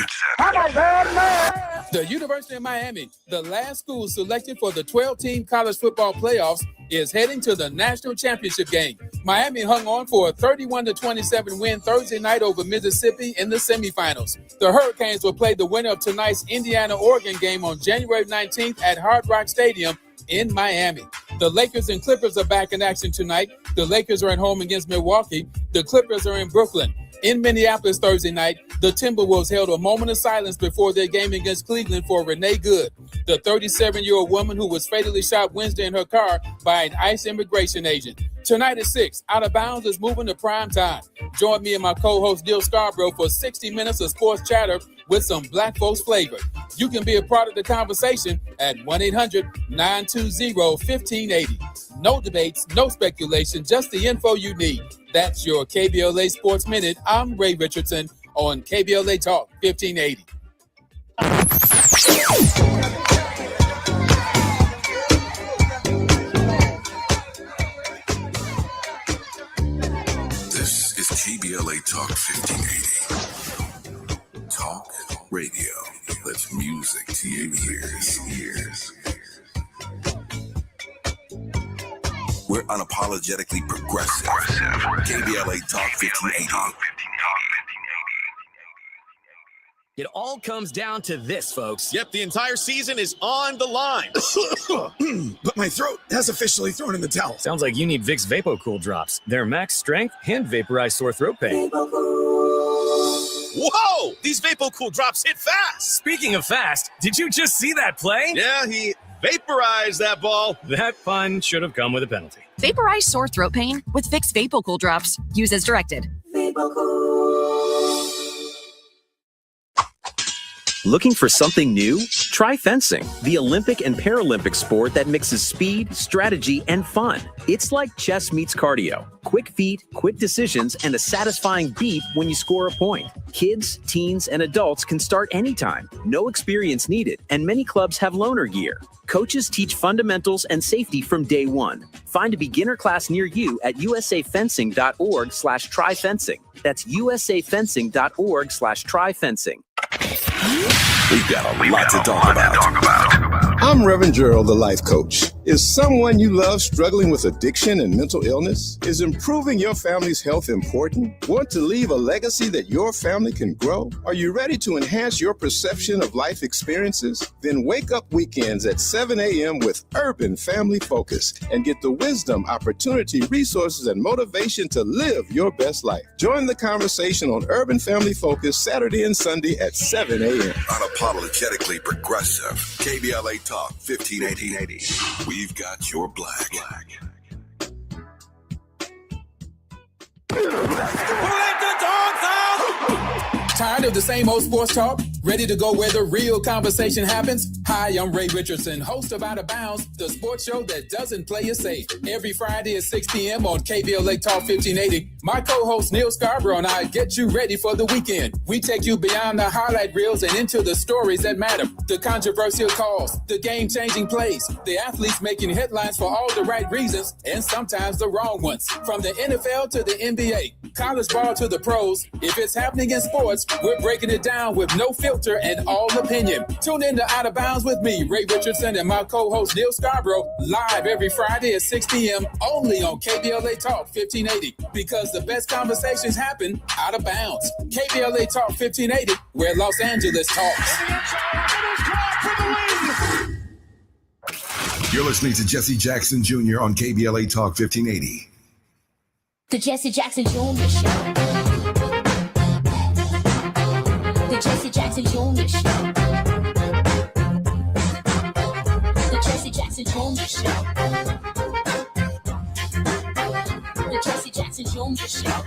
S22: The University of Miami, the last school selected for the 12-team college football playoffs, is heading to the national championship game. Miami hung on for a 31-27 win Thursday night over Mississippi in the semifinals. The Hurricanes will play the winner of tonight's Indiana-Oregon game on January 19th at Hard Rock Stadium in Miami. The Lakers and Clippers are back in action tonight. The Lakers are at home against Milwaukee. The Clippers are in Brooklyn. In Minneapolis Thursday night, the Timberwolves held a moment of silence before their game against Cleveland for Renee Good, the 37-year-old woman who was fatally shot Wednesday in her car by an ICE immigration agent. Tonight at 6, Out of Bounds is moving to prime time. Join me and my co-host Gil Scarborough for 60 minutes of sports chatter with some Black folks flavor. You can be a part of the conversation at 1-800-920-1580. No debates, no speculation, just the info you need. That's your KBLA Sports Minute. I'm Ray Richardson on KBLA Talk 1580.
S1: Talk 1580. Talk radio. That's music to your ears. We're unapologetically progressive. KBLA Talk 1580.
S16: It all comes down to this, folks.
S17: Yep, the entire season is on the line.
S16: But my throat has officially thrown in the towel. Sounds like you need Vicks VapoCool drops. They're max strength and vaporize sore throat pain.
S17: Whoa! These VapoCool drops hit fast.
S16: Speaking of fast, did you just see that play?
S17: Yeah, he vaporized that ball.
S16: That fun should have come with a penalty.
S23: Vaporize sore throat pain with Vicks VapoCool drops. Use as directed.
S24: Looking for something new? Try fencing, the Olympic and Paralympic sport that mixes speed, strategy, and fun. It's like chess meets cardio. Quick feet, quick decisions, and a satisfying beat when you score a point. Kids, teens, and adults can start anytime. No experience needed, and many clubs have loaner gear. Coaches teach fundamentals and safety from day one. Find a beginner class near you at usafencing.org/tryfencing. That's usafencing.org/tryfencing.
S1: We've got a lot to talk about.
S25: I'm Reverend Gerald, the life coach. Is someone you love struggling with addiction and mental illness? Is improving your family's health important? Want to leave a legacy that your family can grow? Are you ready to enhance your perception of life experiences? Then wake up weekends at 7 a.m. with Urban Family Focus and get the wisdom, opportunity, resources, and motivation to live your best life. Join the conversation on Urban Family Focus Saturday and Sunday at 7 a.m.
S1: Unapologetically progressive. KBLA Talk 1580. We've got your black.
S22: Tired of the same old sports talk? Ready to go where the real conversation happens? Hi, I'm Ray Richardson, host of Out of Bounds, the sports show that doesn't play it safe. Every Friday at 6 p.m. on KBLA Talk 1580. My co-host Neil Scarborough and I get you ready for the weekend. We take you beyond the highlight reels and into the stories that matter. The controversial calls, the game-changing plays, the athletes making headlines for all the right reasons and sometimes the wrong ones. From the NFL to the NBA, college ball to the pros, if it's happening in sports, we're breaking it down with no filter and all opinion. Tune in to Out of Bounds with me, Ray Richardson, and my co-host Neil Scarborough, live every Friday at 6 p.m. only on KBLA Talk 1580, because the best conversations happen out of bounds. KBLA Talk 1580, where Los Angeles talks.
S1: You're listening to Jesse Jackson Jr. on KBLA Talk 1580.
S2: The Jesse Jackson Jr. Show. The Jesse Jackson Jr. Show. The Jesse Jackson Jr. Show. The Jesse Jackson Jr. Show.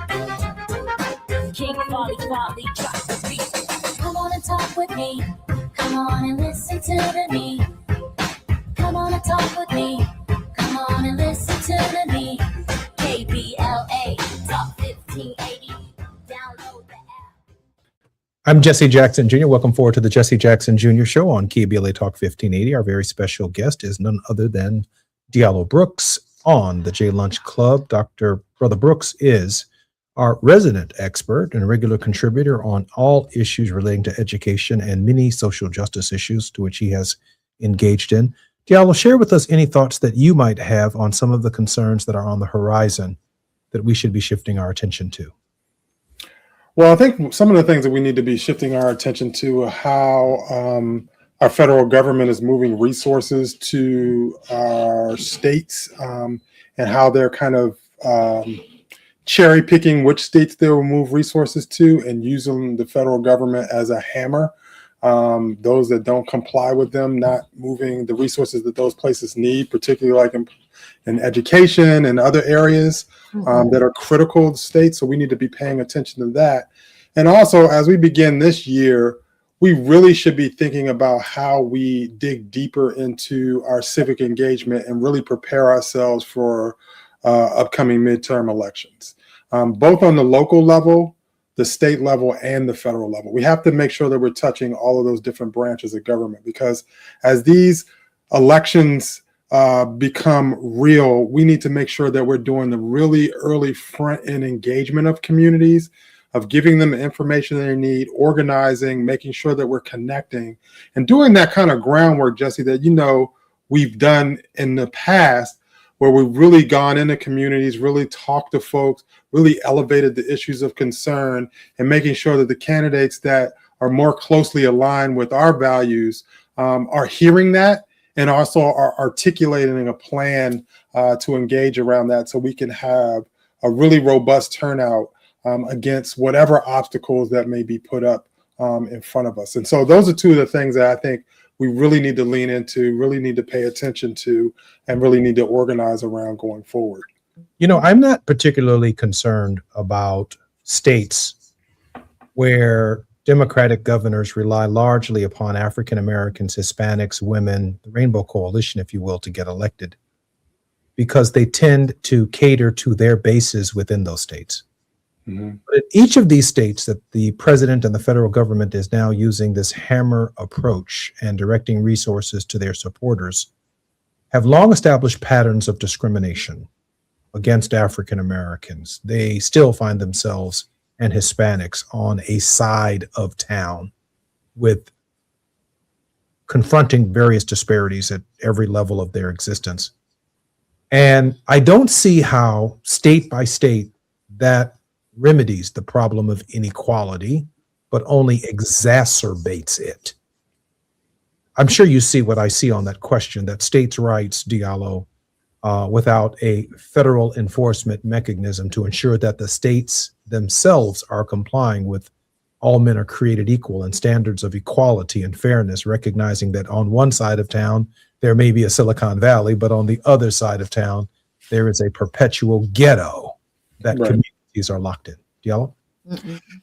S2: King Folly, drop the beat. Come on and talk with me. Come on and listen to me. Come on and talk with me. Come on and listen to me. KBLA Talk 1580. Download the app.
S3: I'm Jesse Jackson Jr. Welcome forward to the Jesse Jackson Jr. Show on KBLA Talk 1580. Our very special guest is none other than Diallo Brooks on the J Lunch Club. Dr. Brother Brooks is our resident expert and a regular contributor on all issues relating to education and many social justice issues to which he has engaged in. Diallo, share with us any thoughts that you might have on some of the concerns that are on the horizon that we should be shifting our attention to.
S20: Well, I think some of the things that we need to be shifting our attention to are how our federal government is moving resources to our states and how they're kind of cherry picking which states they will move resources to and using the federal government as a hammer. Those that don't comply with them, not moving the resources that those places need, particularly like in education and other areas that are critical to states. So we need to be paying attention to that. And also, as we begin this year, we really should be thinking about how we dig deeper into our civic engagement and really prepare ourselves for upcoming midterm elections, both on the local level, the state level, and the federal level. We have to make sure that we're touching all of those different branches of government, because as these elections become real, we need to make sure that we're doing the really early front end engagement of communities of giving them the information they need, organizing, making sure that we're connecting, and doing that kind of groundwork, Jesse, that we've done in the past, where we've really gone into communities, really talked to folks, really elevated the issues of concern, and making sure that the candidates that are more closely aligned with our values are hearing that and also are articulating a plan to engage around that, so we can have a really robust turnout against whatever obstacles that may be put up in front of us. And so those are two of the things that I think we really need to lean into, really need to pay attention to, and really need to organize around going forward.
S3: I'm not particularly concerned about states where Democratic governors rely largely upon African Americans, Hispanics, women, the Rainbow Coalition, if you will, to get elected, because they tend to cater to their bases within those states.
S20: Mm-hmm.
S3: But in each of these states that the president and the federal government is now using this hammer approach and directing resources to their supporters, have long established patterns of discrimination against African Americans. They still find themselves and Hispanics on a side of town with confronting various disparities at every level of their existence. And I don't see how state by state that remedies the problem of inequality, but only exacerbates it. I'm sure you see what I see on that question, that states' rights, Diallo, without a federal enforcement mechanism to ensure that the states themselves are complying with all men are created equal and standards of equality and fairness, recognizing that on one side of town, there may be a Silicon Valley, but on the other side of town, there is a perpetual ghetto that communities are locked in. Diallo?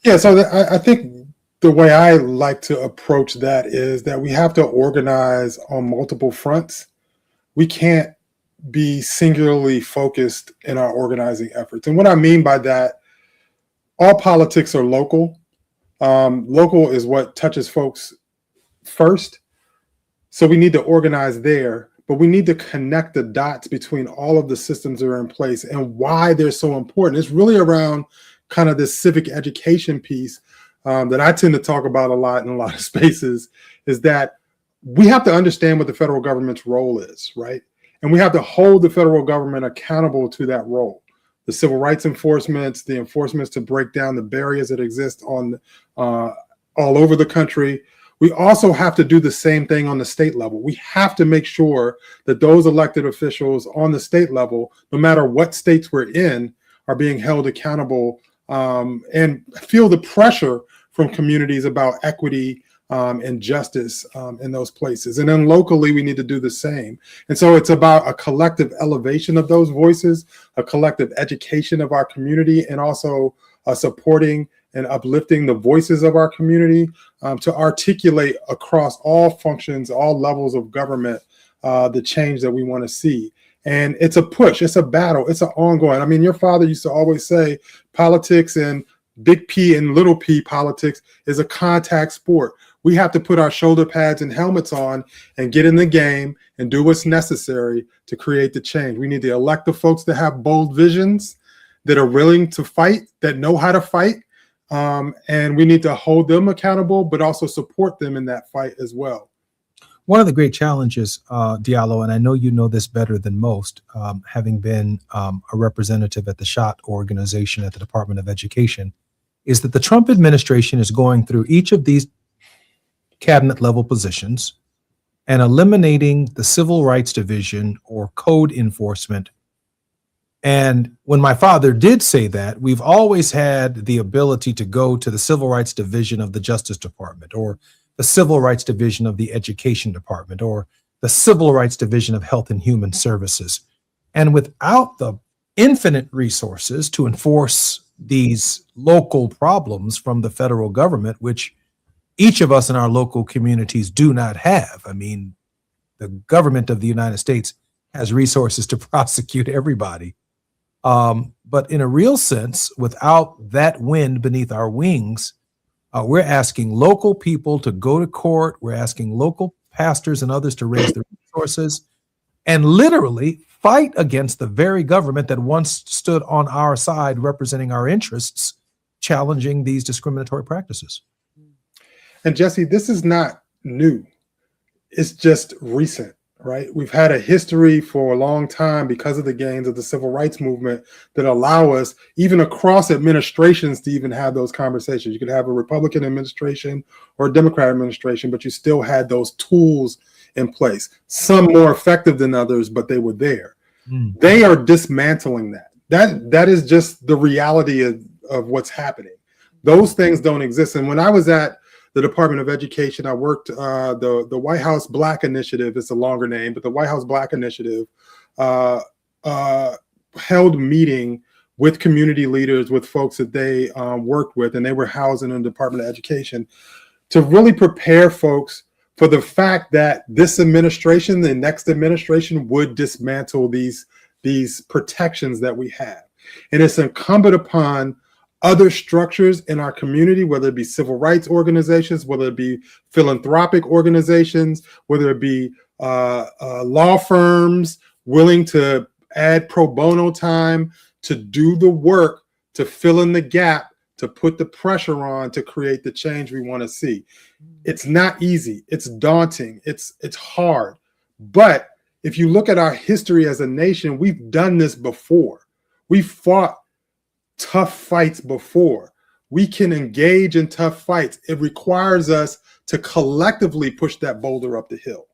S20: Yeah, so I think the way I like to approach that is that we have to organize on multiple fronts. We can't be singularly focused in our organizing efforts. And what I mean by that, all politics are local. Local is what touches folks first. So we need to organize there, but we need to connect the dots between all of the systems that are in place and why they're so important. It's really around kind of this civic education piece that I tend to talk about a lot in a lot of spaces, is that we have to understand what the federal government's role is, right? And we have to hold the federal government accountable to that role. The civil rights enforcements, the enforcements to break down the barriers that exist on all over the country. We also have to do the same thing on the state level. We have to make sure that those elected officials on the state level, no matter what states we're in, are being held accountable and feel the pressure from communities about equity and justice in those places. And then locally, we need to do the same. And so it's about a collective elevation of those voices, a collective education of our community, and also supporting and uplifting the voices of our community to articulate across all functions, all levels of government, the change that we want to see. And it's a push, it's a battle, it's an ongoing. I mean, your father used to always say politics and big P and little p politics is a contact sport. We have to put our shoulder pads and helmets on and get in the game and do what's necessary to create the change. We need to elect the folks that have bold visions, that are willing to fight, that know how to fight. And we need to hold them accountable, but also support them in that fight as well.
S3: One of the great challenges, Diallo, and I know you know this better than most, having been a representative at the SHOT organization at the Department of Education, is that the Trump administration is going through each of these cabinet level positions and eliminating the Civil Rights Division or code enforcement. And when my father did say that, we've always had the ability to go to the Civil Rights Division of the Justice Department, or the Civil Rights Division of the Education Department, or the Civil Rights Division of Health and Human Services. And without the infinite resources to enforce these local problems from the federal government, which each of us in our local communities do not have. I mean, the government of the United States has resources to prosecute everybody. But in a real sense, without that wind beneath our wings, we're asking local people to go to court. We're asking local pastors and others to raise their resources and literally fight against the very government that once stood on our side representing our interests challenging these discriminatory practices.
S20: And Jesse, this is not new. It's just recent, right? We've had a history for a long time because of the gains of the civil rights movement that allow us, even across administrations, to even have those conversations. You could have a Republican administration or a Democrat administration, but you still had those tools in place. Some more effective than others, but they were there. They are dismantling that. That is just the reality of what's happening. Those things don't exist. And when I was at the Department of Education, I worked the White House Black Initiative. It's a longer name, but the White House Black Initiative held meeting with community leaders, with folks that they worked with, and they were housed in the Department of Education to really prepare folks for the fact that this administration, the next administration, would dismantle these protections that we have. And it's incumbent upon other structures in our community, whether it be civil rights organizations, whether it be philanthropic organizations, whether it be law firms willing to add pro bono time to do the work, to fill in the gap, to put the pressure on to create the change we want to see. It's not easy. It's daunting. It's hard. But if you look at our history as a nation, we've done this before. We've fought tough fights before. We can engage in tough fights. It requires us to collectively push that boulder up the hill.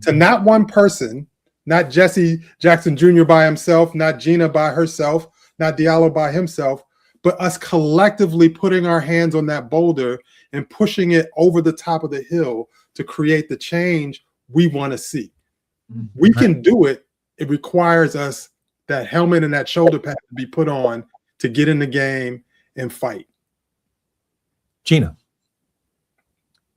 S20: To not one person, not Jesse Jackson Jr. by himself, not Gina by herself, not Diallo by himself, but us collectively putting our hands on that boulder and pushing it over the top of the hill to create the change we want to see. We can do it. It requires us, that helmet and that shoulder pad, to be put on to get in the game and fight.
S3: Gina.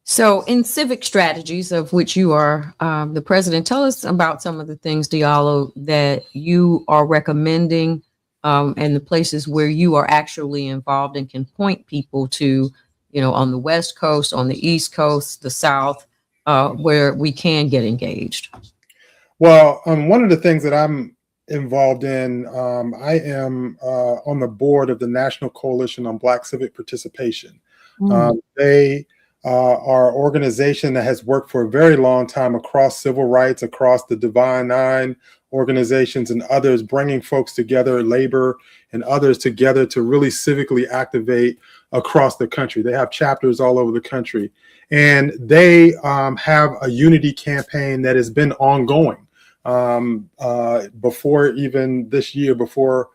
S4: So in civic strategies, of which you are the president, tell us about some of the things, Diallo, that you are recommending and the places where you are actually involved and can point people to, on the West Coast, on the East Coast, the South, where we can get engaged.
S20: Well, one of the things that I'm involved in, I am on the board of the National Coalition on Black Civic Participation. They are an organization that has worked for a very long time across civil rights, across the Divine Nine organizations and others, bringing folks together, labor and others together to really civically activate across the country. They have chapters all over the country, and they have a unity campaign that has been ongoing before even this year, before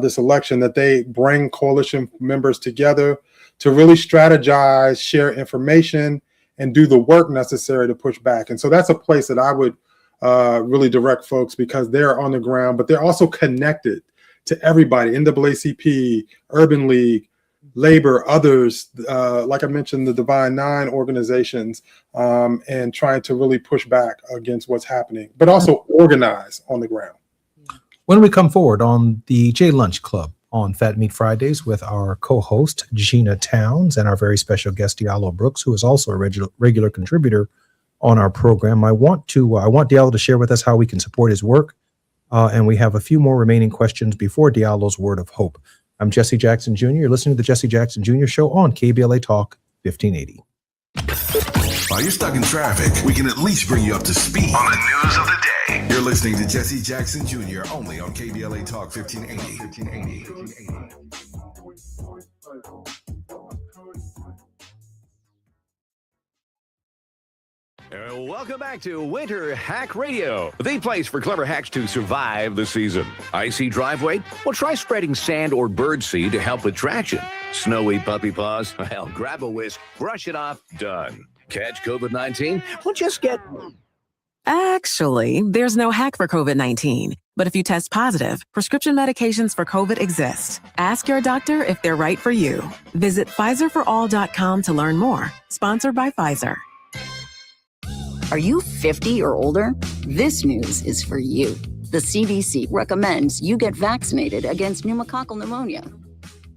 S20: this election, that they bring coalition members together to really strategize, share information, and do the work necessary to push back. And so that's a place that I would really direct folks, because they're on the ground, but they're also connected to everybody, NAACP, Urban League, Labor, others, like I mentioned, the Divine Nine organizations, and trying to really push back against what's happening, but also organize on the ground.
S3: When we come forward on the J Lunch Club on Fat Meat Fridays with our co-host, Gina Towns, and our very special guest, Diallo Brooks, who is also a regular contributor on our program, I want Diallo to share with us how we can support his work. And we have a few more remaining questions before Diallo's word of hope. I'm Jesse Jackson Jr. You're listening to the Jesse Jackson Jr. Show on KBLA Talk 1580.
S1: While you're stuck in traffic, we can at least bring you up to speed on the news of the day. You're listening to Jesse Jackson Jr. only on KBLA Talk 1580.
S5: Welcome back to Winter Hack Radio, the place for clever hacks to survive the season. Icy driveway? Well, try spreading sand or birdseed to help with traction. Snowy puppy paws? Well, grab a whisk, brush it off, done. Catch COVID-19? Well, just get...
S12: Actually, there's no hack for COVID-19. But if you test positive, prescription medications for COVID exist. Ask your doctor if they're right for you. Visit PfizerForAll.com to learn more. Sponsored by Pfizer.
S15: Are you 50 or older? This news is for you. The CDC recommends you get vaccinated against pneumococcal pneumonia.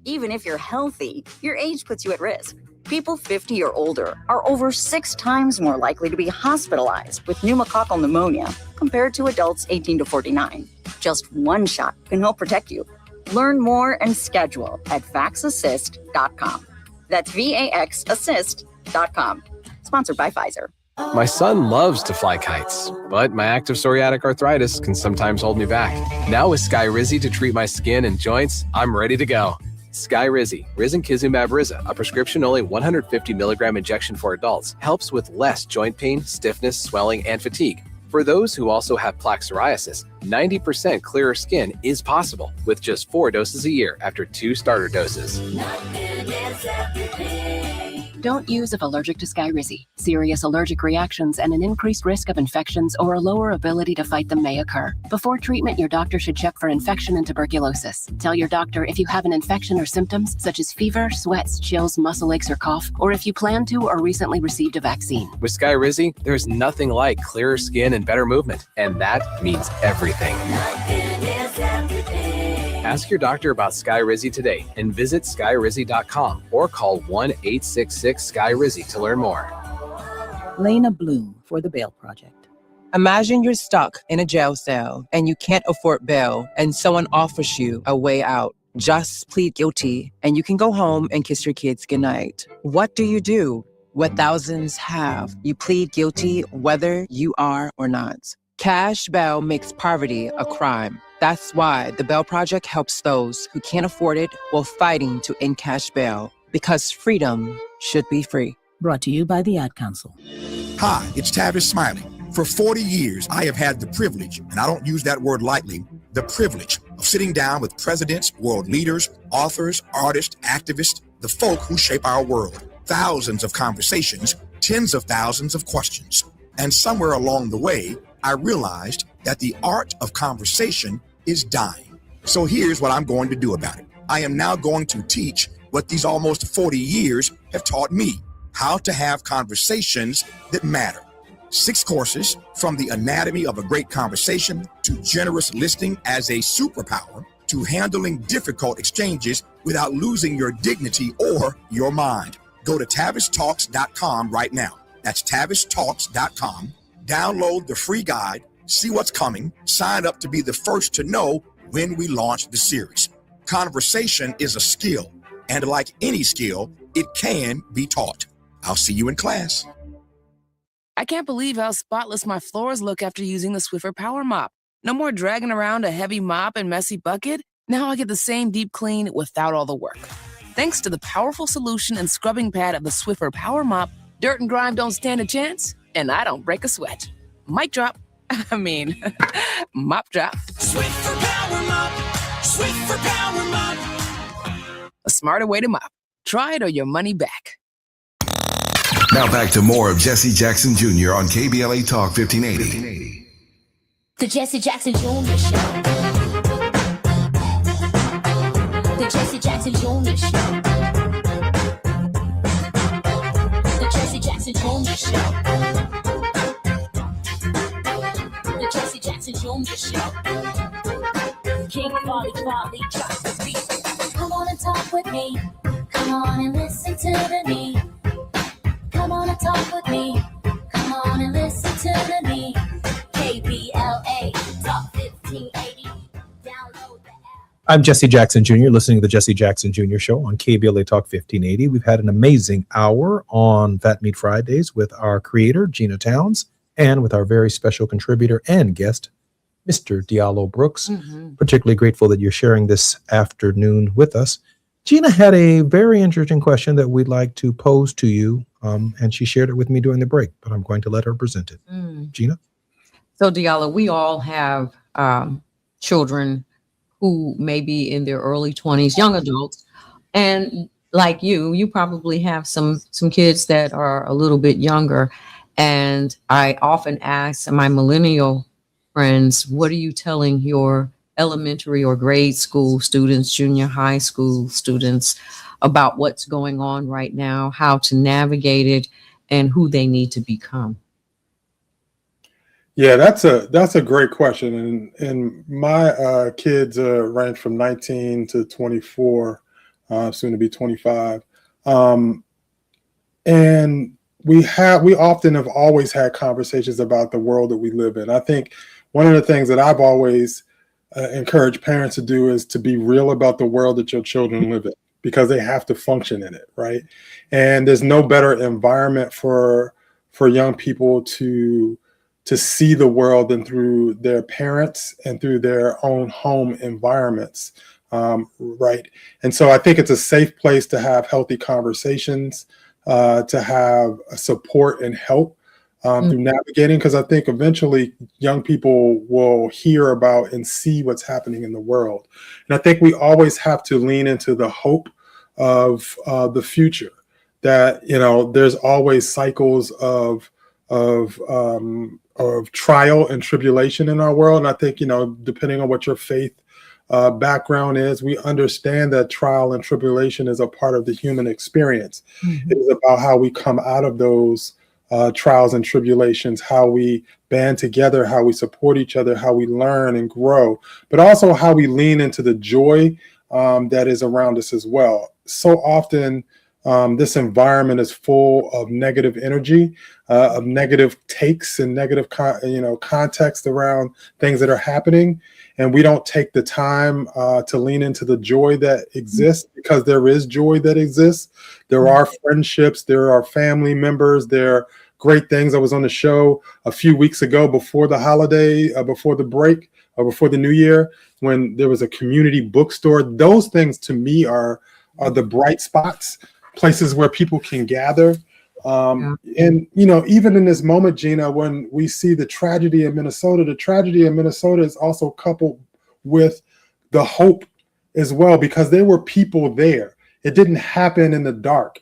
S15: Even if you're healthy, your age puts you at risk. People 50 or older are over 6 times more likely to be hospitalized with pneumococcal pneumonia compared to adults 18 to 49. Just one shot can help protect you. Learn more and schedule at vaxassist.com. That's VAXassist.com. Sponsored by Pfizer.
S9: My son loves to fly kites, but my active psoriatic arthritis can sometimes hold me back. Now with Skyrizi to treat my skin and joints, I'm ready to go. Skyrizi, risankizumab Riza, a prescription-only 150 milligram injection for adults, helps with less joint pain, stiffness, swelling, and fatigue. For those who also have plaque psoriasis, 90% clearer skin is possible with just 4 doses a year after 2 starter doses.
S10: Don't use if allergic to Skyrizi. Serious allergic reactions and an increased risk of infections or a lower ability to fight them may occur. Before treatment, your doctor should check for infection and tuberculosis. Tell your doctor if you have an infection or symptoms such as fever, sweats, chills, muscle aches, or cough, or if you plan to or recently received a vaccine.
S9: With Skyrizi, there's nothing like clearer skin and better movement, and that means everything. Ask your doctor about Skyrizi today and visit skyrizi.com or call 1-866-SKY-RIZZI to learn more.
S7: Lena Bloom for the Bail Project. Imagine you're stuck in a jail cell and you can't afford bail and someone offers you a way out. Just plead guilty and you can go home and kiss your kids goodnight. What do you do? What thousands have. You plead guilty whether you are or not. Cash bail makes poverty a crime. That's why the Bail Project helps those who can't afford it while fighting to end cash bail, because freedom should be free.
S8: Brought to you by the Ad Council.
S18: Hi, it's Tavis Smiley. For 40 years, I have had the privilege, and I don't use that word lightly, the privilege of sitting down with presidents, world leaders, authors, artists, activists, the folk who shape our world. Thousands of conversations, tens of thousands of questions. And somewhere along the way, I realized that the art of conversation is dying. So here's what I'm going to do about it. I am now going to teach what these almost 40 years have taught me, how to have conversations that matter. 6 courses, from the anatomy of a great conversation to generous listening as a superpower to handling difficult exchanges without losing your dignity or your mind. Go to tavistalks.com right now. That's tavistalks.com. Download the free guide, see what's coming, sign up to be the first to know when we launch the series. Conversation is a skill, and like any skill, it can be taught. I'll see you in class.
S19: I can't believe how spotless my floors look after using the Swiffer Power Mop. No more dragging around a heavy mop and messy bucket. Now I get the same deep clean without all the work. Thanks to the powerful solution and scrubbing pad of the Swiffer Power Mop, dirt and grime don't stand a chance, and I don't break a sweat. Mic drop. Mop drop.
S21: Swiffer Power Mop. Swiffer Power Mop.
S19: A smarter way to mop. Try it or your money back.
S1: Now back to more of Jesse Jackson Jr. on KBLA Talk 1580.
S2: The Jesse Jackson Jr. Show. The Jesse Jackson Jr. Show. The Jesse Jackson Jr. Show. The Jesse Jackson Jr. Show. King Volley drops the beat. Come on and talk with me. Come on and listen to the me. Come on and talk with me. Come on and listen to the me. KBLA Talk 1580. Download the app.
S3: I'm Jesse Jackson Jr., listening to the Jesse Jackson Jr. Show on KBLA Talk 1580. We've had an amazing hour on Fat Meat Fridays with our creator, Gina Towns, and with our very special contributor and guest, Mr. Diallo Brooks. Particularly grateful that you're sharing this afternoon with us. Gina had a very interesting question that we'd like to pose to you, and she shared it with me during the break, but I'm going to let her present it. Gina?
S4: So, Diallo, we all have children who may be in their early 20s, young adults, and like you probably have some kids that are a little bit younger. And I often ask my millennial friends, what are you telling your elementary or grade school students, junior high school students about what's going on right now, how to navigate it, and who they need to become?
S20: Yeah, that's a great question, and my kids range from 19 to 24, soon to be 25, and we often have always had conversations about the world that we live in. I think one of the things that I've always encourage parents to do is to be real about the world that your children live in, because they have to function in it, right? And there's no better environment for young people to see the world than through their parents and through their own home environments, right? And so I think it's a safe place to have healthy conversations, to have support and help through navigating, because I think eventually young people will hear about and see what's happening in the world. And I think we always have to lean into the hope of the future, that, you know, there's always cycles of trial and tribulation in our world. And I think, you know, depending on what your faith background is, we understand that trial and tribulation is a part of the human experience. It is about how we come out of those trials and tribulations, how we band together, how we support each other, how we learn and grow, but also how we lean into the joy that is around us as well. So often, this environment is full of negative energy, of negative takes and negative, context around things that are happening. And we don't take the time to lean into the joy that exists, because there is joy that exists. There are friendships, there are family members, there are great things. I was on the show a few weeks ago before the holiday, before the break, or before the new year, when there was a community bookstore. Those things to me are the bright spots, places where people can gather. And, you know, even in this moment, Gina, when we see the tragedy in Minnesota is also coupled with the hope as well, because there were people there. It didn't happen in the dark.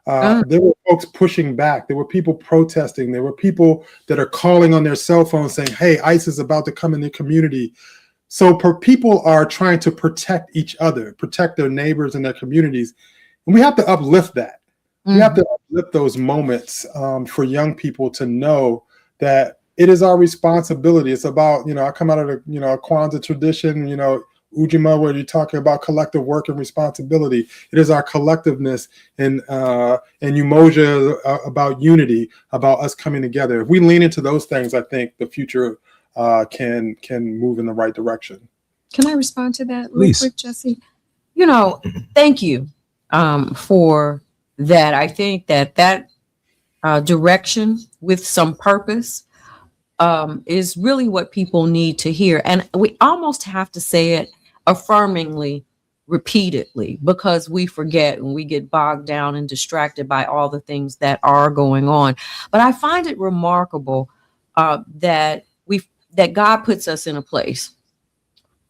S20: There were folks pushing back. There were people protesting. There were people that are calling on their cell phones saying, hey, ICE is about to come in the community. So people are trying to protect each other, protect their neighbors and their communities. And we have to uplift that. We have to uplift those moments for young people to know that it is our responsibility. It's about, you know, I come out of the, you know, Kwanzaa tradition, you know, Ujima, where you're talking about collective work and responsibility. It is our collectiveness, and Umoja about unity, about us coming together. If we lean into those things, I think the future can move in the right direction.
S4: Can I respond to that real
S3: Please.
S4: quick, Jesse? You know, thank you for that. I think that direction with some purpose is really what people need to hear. And we almost have to say it affirmingly, repeatedly, because we forget and we get bogged down and distracted by all the things that are going on. But I find it remarkable that God puts us in a place,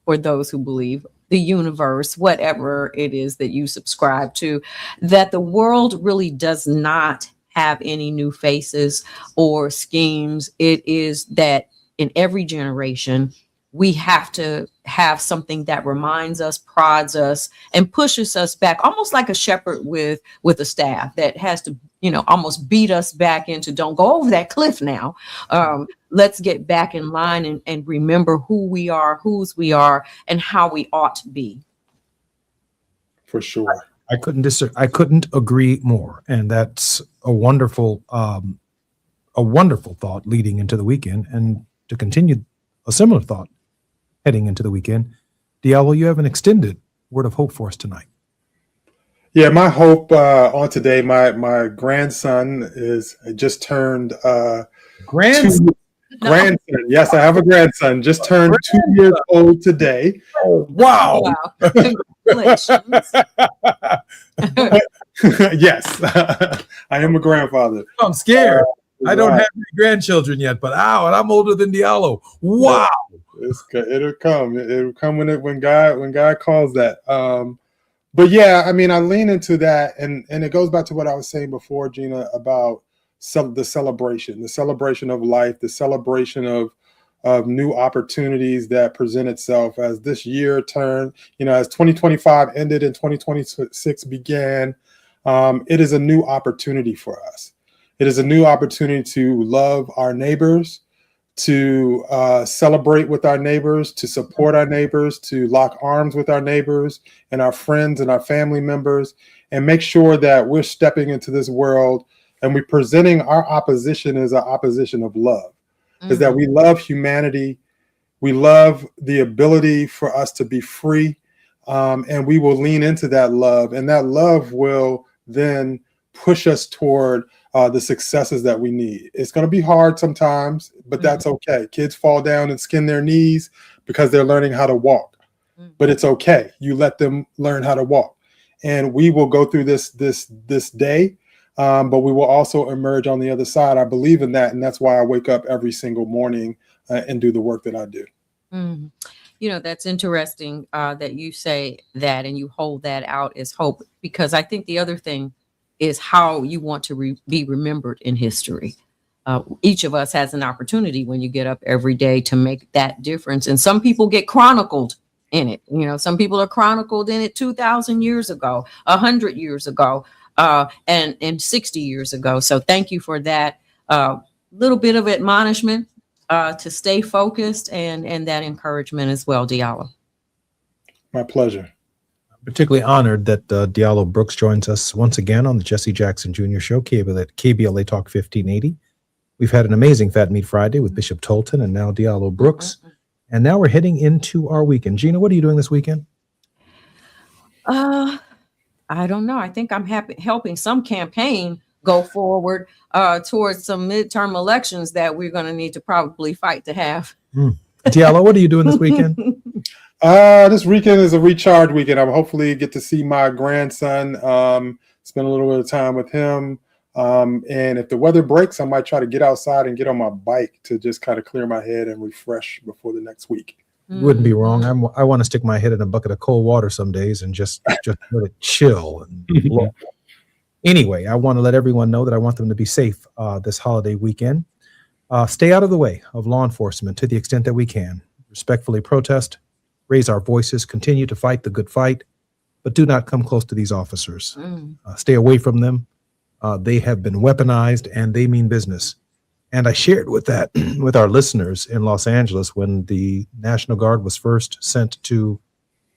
S4: for those who believe, the universe, whatever it is that you subscribe to, that the world really does not have any new faces or schemes. It is that in every generation, we have to have something that reminds us, prods us, and pushes us back, almost like a shepherd with a staff that has to, you know, almost beat us back into, don't go over that cliff now. Let's get back in line and remember who we are, whose we are, and how we ought to be.
S20: For sure.
S3: I couldn't agree more. And that's a wonderful thought leading into the weekend, and to continue a similar thought heading into the weekend. Diallo, you have an extended word of hope for us tonight.
S20: Yeah, my hope on today, my grandson just turned
S3: grandson.
S20: Grandson. Yes, I have a grandson. Just turned 2 years old today.
S3: Oh, wow.
S4: Congratulations.
S20: Yes, I am a grandfather.
S3: I'm scared. I don't have any grandchildren yet, but and I'm older than Diallo. Wow.
S20: It'll come. It'll come when God calls that. But yeah, I mean, I lean into that, and it goes back to what I was saying before, Gina, about the celebration of life, the celebration of new opportunities that present itself as this year turned, as 2025 ended and 2026 began. It is a new opportunity for us. It is a new opportunity to love our neighbors, to celebrate with our neighbors, to support our neighbors, to lock arms with our neighbors and our friends and our family members, and make sure that we're stepping into this world and we're presenting our opposition as an opposition of love. Is that we love humanity, We love the ability for us to be free, and we will lean into that love, and that love will then push us toward the successes that we need. It's going to be hard sometimes, but that's okay. Kids fall down and skin their knees because they're learning how to walk, but it's okay. You let them learn how to walk, and we will go through this day, but we will also emerge on the other side. I believe in that, and that's why I wake up every single morning and do the work that I do.
S4: You know, that's interesting that you say that and you hold that out as hope, because I think the other thing is how you want to be remembered in history. Each of us has an opportunity when you get up every day to make that difference. And some people get chronicled in it. You know, some people are chronicled in it 2,000 years ago, 100 years ago, and 60 years ago. So thank you for that little bit of admonishment to stay focused and that encouragement as well, Diallo.
S20: My pleasure.
S3: Particularly honored that Diallo Brooks joins us once again on the Jesse Jackson Jr. Show, KBLA Talk 1580. We've had an amazing Fat Meat Friday with Bishop Tolton and now Diallo Brooks. And now we're heading into our weekend. Gina, what are you doing this weekend?
S4: I don't know. I think I'm helping some campaign go forward towards some midterm elections that we're going to need to probably fight to have.
S3: Diallo, what are you doing this weekend?
S20: This weekend is a recharge weekend. I'll hopefully get to see my grandson, spend a little bit of time with him. And if the weather breaks, I might try to get outside and get on my bike to just kind of clear my head and refresh before the next week.
S3: You wouldn't be wrong. I want to stick my head in a bucket of cold water some days and just let it chill. Anyway, I want to let everyone know that I want them to be safe this holiday weekend. Stay out of the way of law enforcement to the extent that we can. Respectfully protest, raise our voices, continue to fight the good fight, but do not come close to these officers. Stay away from them. They have been weaponized and they mean business. And I shared with that with our listeners in Los Angeles when the National Guard was first sent to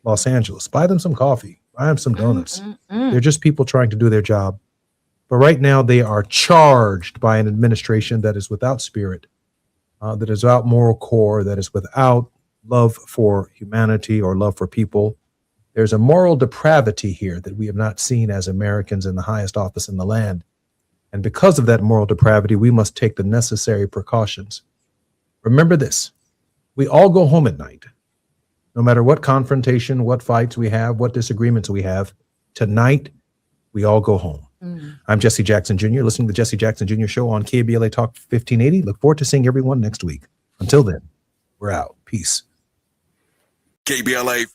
S3: Los Angeles. Buy them some coffee, buy them some donuts. They're just people trying to do their job. But right now they are charged by an administration that is without spirit, that is without moral core, that is without love for humanity or love for people. There's a moral depravity here that we have not seen as Americans in the highest office in the land. And because of that moral depravity, we must take the necessary precautions. Remember this, we all go home at night. No matter what confrontation, what fights we have, what disagreements we have, tonight, we all go home. I'm Jesse Jackson Jr., listening to the Jesse Jackson Jr. Show on KBLA Talk 1580. Look forward to seeing everyone next week. Until then, we're out. Peace.
S1: KBLA